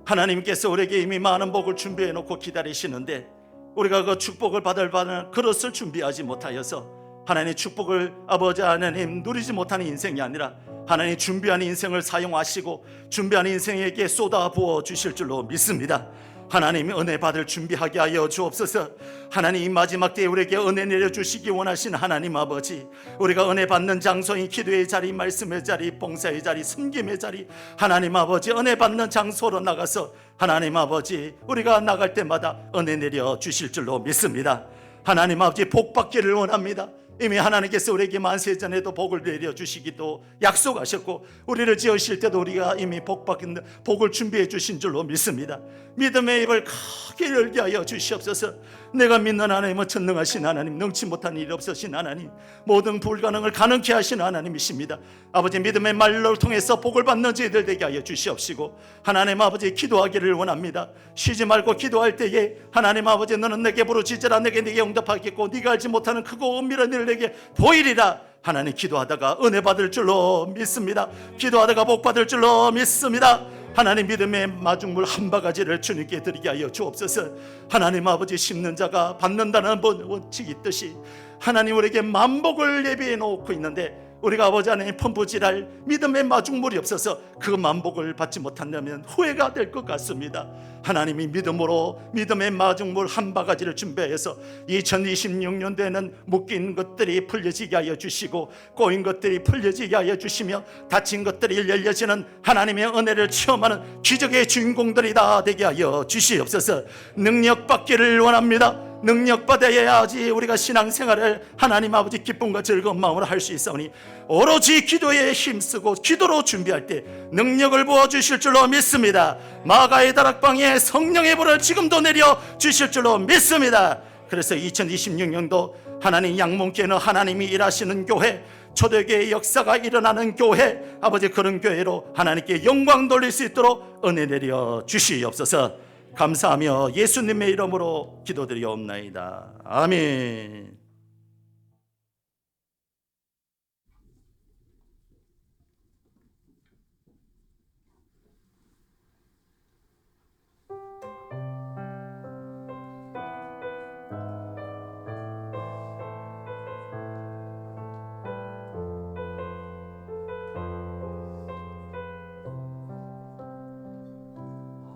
하나님께서 우리에게 이미 많은 복을 준비해 놓고 기다리시는데 우리가 그 축복을 받을 그릇을 준비하지 못하여서 하나님 축복을 아버지 하나님 누리지 못하는 인생이 아니라 하나님 준비한 인생을 사용하시고 준비한 인생에게 쏟아 부어 주실 줄로 믿습니다. 하나님 은혜 받을 준비하게 하여 주옵소서. 하나님 이 마지막 때에 우리에게 은혜 내려주시기 원하신 하나님 아버지, 우리가 은혜 받는 장소인 기도의 자리, 말씀의 자리, 봉사의 자리, 섬김의 자리, 하나님 아버지 은혜 받는 장소로 나가서 하나님 아버지 우리가 나갈 때마다 은혜 내려주실 줄로 믿습니다. 하나님 아버지 복 받기를 원합니다. 이미 하나님께서 우리에게 만세 전에도 복을 내려주시기도 약속하셨고 우리를 지으실 때도 우리가 이미 복을 준비해 주신 줄로 믿습니다. 믿음의 입을 크게 열게 하여 주시옵소서. 내가 믿는 하나님은 전능하신 하나님, 능치 못한 일이 없으신 하나님, 모든 불가능을 가능케 하신 하나님이십니다. 아버지 믿음의 말로 통해서 복을 받는 저희들 되게 하여 주시옵시고 하나님 아버지 기도하기를 원합니다. 쉬지 말고 기도할 때에 하나님 아버지 너는 내게 부르짖으라 내게 응답하겠고 네가 알지 못하는 크고 은밀한 일을 내게 보이리라. 하나님 기도하다가 은혜 받을 줄로 믿습니다. 기도하다가 복 받을 줄로 믿습니다. 하나님 믿음의 마중물 한 바가지를 주님께 드리게 하여 주옵소서. 하나님 아버지 심는 자가 받는다는 원칙이 있듯이 하나님 우리에게 만복을 예비해 놓고 있는데 우리가 아버지 하나님 펌부질할 믿음의 마중물이 없어서 그 만복을 받지 못한다면 후회가 될 것 같습니다. 하나님이 믿음으로 믿음의 마중물 한 바가지를 준비해서 2026년도에는 묶인 것들이 풀려지게 하여 주시고 꼬인 것들이 풀려지게 하여 주시며 닫힌 것들이 열려지는 하나님의 은혜를 체험하는 기적의 주인공들이 다 되게 하여 주시옵소서. 능력 받기를 원합니다. 능력 받아야지 우리가 신앙생활을 하나님 아버지 기쁨과 즐거운 마음으로 할 수 있사오니 오로지 기도에 힘쓰고 기도로 준비할 때 능력을 부어주실 줄로 믿습니다. 마가의 다락방에 성령의 불을 지금도 내려 주실 줄로 믿습니다. 그래서 2026년도 하나님 양문교회는 하나님이 일하시는 교회, 초대교회의 역사가 일어나는 교회, 아버지 그런 교회로 하나님께 영광 돌릴 수 있도록 은혜 내려 주시옵소서. 감사하며 예수님의 이름으로 기도드리옵나이다. 아멘.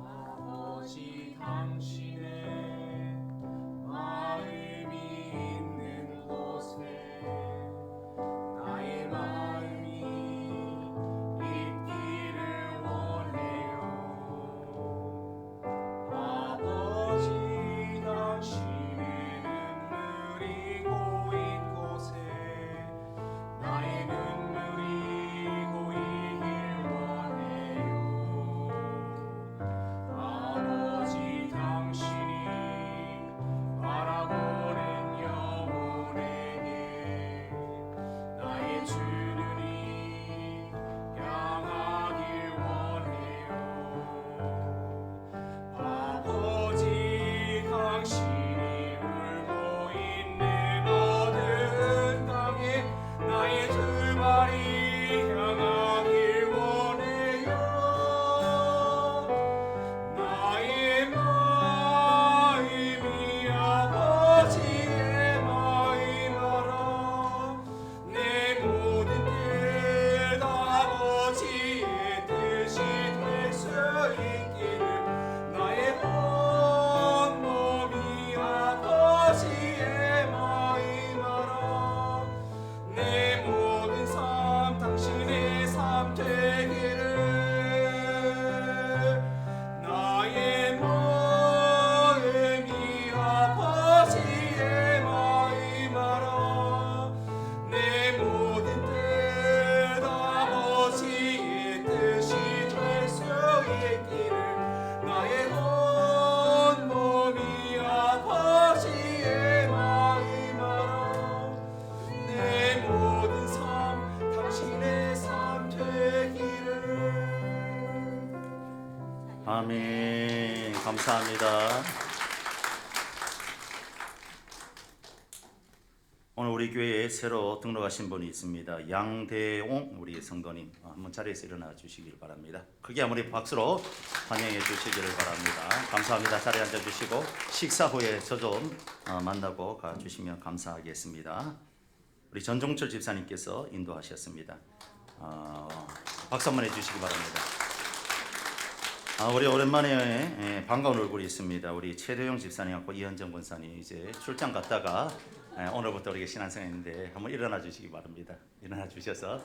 아버지 당신의 마음이 있는 아멘. 감사합니다. 오늘 우리 교회에 새로 등록하신 분이 있습니다. 양대용 우리 성도님, 한번 자리에서 일어나 주시길 바랍니다. 크게 한번 박수로 환영해 주시기를 바랍니다. 감사합니다. 자리에 앉아 주시고 식사 후에 저 좀 만나고 가 주시면 감사하겠습니다. 우리 전종철 집사님께서 인도하셨습니다. 박수 한번 해주시기 바랍니다. 우리 오랜만에 반가운 얼굴이 있습니다. 우리 최대용 집사님하고 이현정 권사님 이제 출장 갔다가 오늘부터 우리가 신앙생활인데 한번 일어나 주시기 바랍니다. 일어나 주셔서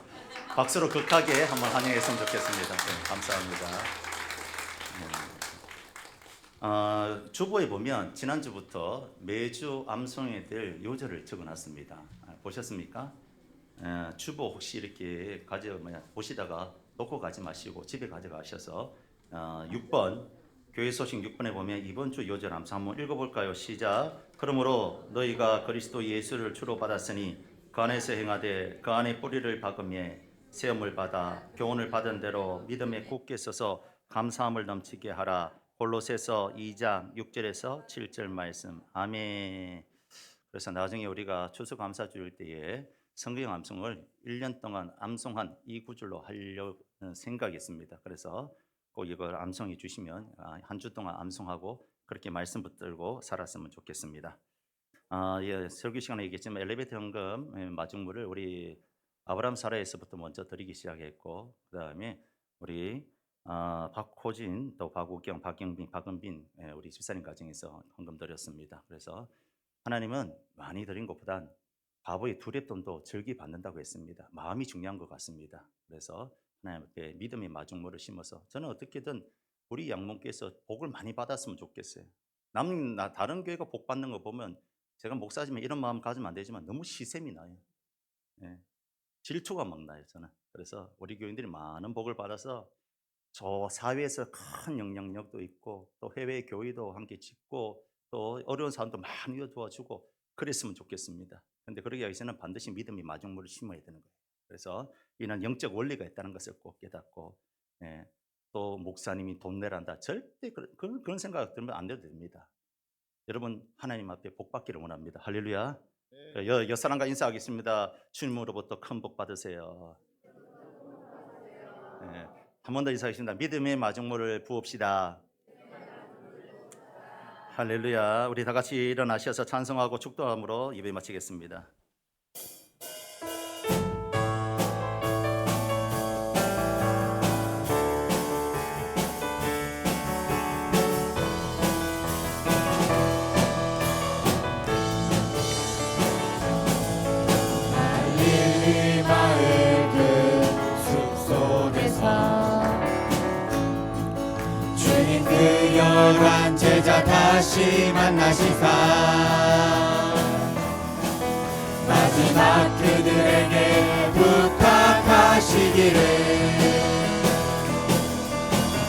박수로 극하게 한번 환영했으면 좋겠습니다. 네, 감사합니다. 주보에 보면 지난주부터 매주 암송해야 될 요절을 적어놨습니다. 보셨습니까? 주보 혹시 이렇게 보시다가 놓고 가지 마시고 집에 가져가셔서 6번 교회 소식 6번에 보면 이번 주 요절 암송 한번 읽어볼까요? 시작. 그러므로 너희가 그리스도 예수를 주로 받았으니 그 안에서 행하되 그 안에 뿌리를 박으며 세움을 받아 교훈을 받은 대로 믿음에 굳게 서서 감사함을 넘치게 하라. 골로새서 2장 6절에서 7절 말씀. 아멘. 그래서 나중에 우리가 추수감사주일 때에 성경 암송을 1년 동안 암송한 이 구절로 하려는 생각이 있습니다. 그래서 꼭 이걸 암송해 주시면 한 주 동안 암송하고 그렇게 말씀 붙들고 살았으면 좋겠습니다. 설교 시간에 얘기했지만 엘리베이터 헌금 마중물을 우리 아브라함 사라에서부터 먼저 드리기 시작했고 그 다음에 우리 박호진 또 박우경, 박경빈, 박은빈 우리 집사님 가정에서 헌금 드렸습니다. 그래서 하나님은 많이 드린 것보단 바보의 두랩돈도 즐기 받는다고 했습니다. 마음이 중요한 것 같습니다. 그래서 하나님 앞에 믿음의 마중물을 심어서 저는 어떻게든 우리 양문께서 복을 많이 받았으면 좋겠어요. 다른 교회가 복 받는 거 보면 제가 목사지만 이런 마음 가지면 안 되지만 너무 시샘이 나요. 질투가 막 나요 저는. 그래서 우리 교인들이 많은 복을 받아서 저 사회에서 큰 영향력도 있고 또 해외 교회도 함께 짓고 또 어려운 사람도 많이 도와주고 그랬으면 좋겠습니다. 그런데 그러기 위해서는 반드시 믿음의 마중물을 심어야 되는 거예요. 그래서 이는 영적 원리가 있다는 것을 꼭 깨닫고 또 목사님이 돈 내란다 절대 그런 생각 들면 안 돼도 됩니다. 여러분 하나님 앞에 복 받기를 원합니다. 할렐루야. 옆사람과 인사하겠습니다. 주님으로부터 큰 복 받으세요. 한 번 더 인사하겠습니다. 믿음의 마중물을 부읍시다. 할렐루야. 우리 다 같이 일어나셔서 찬송하고 축도함으로 예배 마치겠습니다. 이 마을 그 숲속에서 주님 그 열한 제자 다시 만나시사 마지막 그들에게 부탁하시기를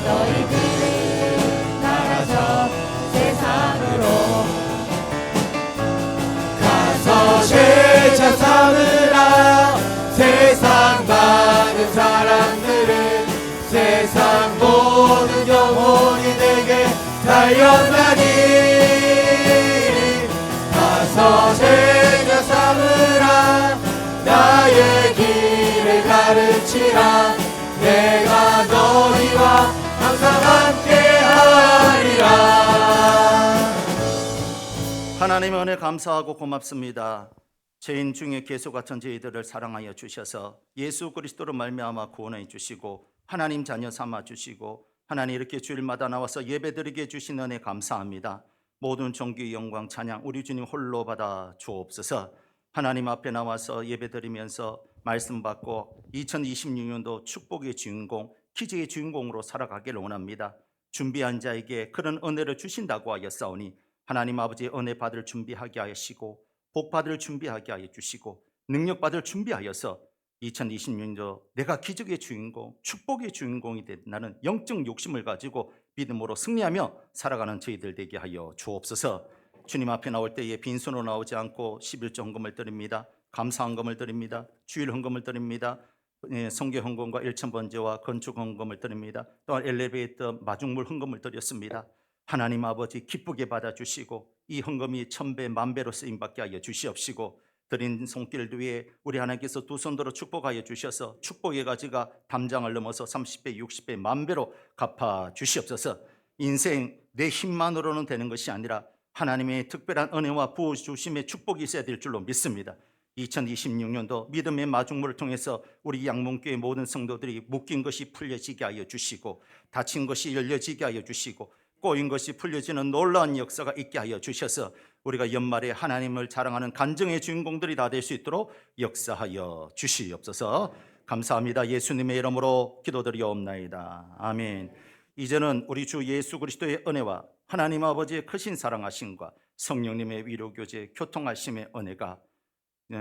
너희들은 나가서 세상으로 가서 제자 삼으라. 세상 많은 사람들은 세상 모든 영혼이 내게 달려가니 가서 제자 삼으라. 나의 길을 가르치라. 내가 너희와 항상 함께하리라. 하나님의 은혜 감사하고 고맙습니다. 죄인 중에 개수 같은 저희들을 사랑하여 주셔서 예수 그리스도로 말미암아 구원해 주시고 하나님 자녀 삼아 주시고 하나님 이렇게 주일마다 나와서 예배드리게 해주신 은혜 감사합니다. 모든 존귀 영광 찬양 우리 주님 홀로 받아 주옵소서. 하나님 앞에 나와서 예배드리면서 말씀 받고 2026년도 축복의 주인공 기적의 주인공으로 살아가기를 원합니다. 준비한 자에게 그런 은혜를 주신다고 하였사오니 하나님 아버지의 은혜 받을 준비하게 하시고 복 받을 준비하게 하여 주시고 능력 받을 준비하여서 2026년도 내가 기적의 주인공 축복의 주인공이 된다는 영적 욕심을 가지고 믿음으로 승리하며 살아가는 저희들 되게 하여 주옵소서. 주님 앞에 나올 때에 빈손으로 나오지 않고 11조 헌금을 드립니다. 감사 헌금을 드립니다. 주일 헌금을 드립니다. 성교 헌금과 1,000번제와 건축 헌금을 드립니다. 또한 엘리베이터 마중물 헌금을 드렸습니다. 하나님 아버지 기쁘게 받아주시고 이 헌금이 1000배 만배로 쓰임받게 하여 주시옵시고 드린 손길 위에 우리 하나님께서 두 손들어 축복하여 주셔서 축복의 가지가 담장을 넘어서 30배 60배 만배로 갚아 주시옵소서. 인생 내 힘만으로는 되는 것이 아니라 하나님의 특별한 은혜와 부어주심의 축복이 있어야 될 줄로 믿습니다. 2026년도 믿음의 마중물을 통해서 우리 양문교회 모든 성도들이 묶인 것이 풀려지게 하여 주시고 닫힌 것이 열려지게 하여 주시고 꼬인 것이 풀려지는 놀라운 역사가 있게 하여 주셔서 우리가 연말에 하나님을 자랑하는 간증의 주인공들이 다 될 수 있도록 역사하여 주시옵소서. 감사합니다. 예수님의 이름으로 기도드리옵나이다. 아멘. 이제는 우리 주 예수 그리스도의 은혜와 하나님 아버지의 크신 사랑하심과 성령님의 위로교제 교통하심의 은혜가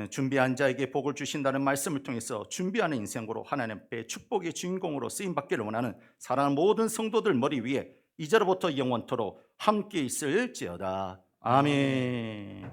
준비한 자에게 복을 주신다는 말씀을 통해서 준비하는 인생으로 하나님 앞에 축복의 주인공으로 쓰임받기를 원하는 사랑하는 모든 성도들 머리 위에 이제로부터 영원토록 함께 있을지어다. 아멘.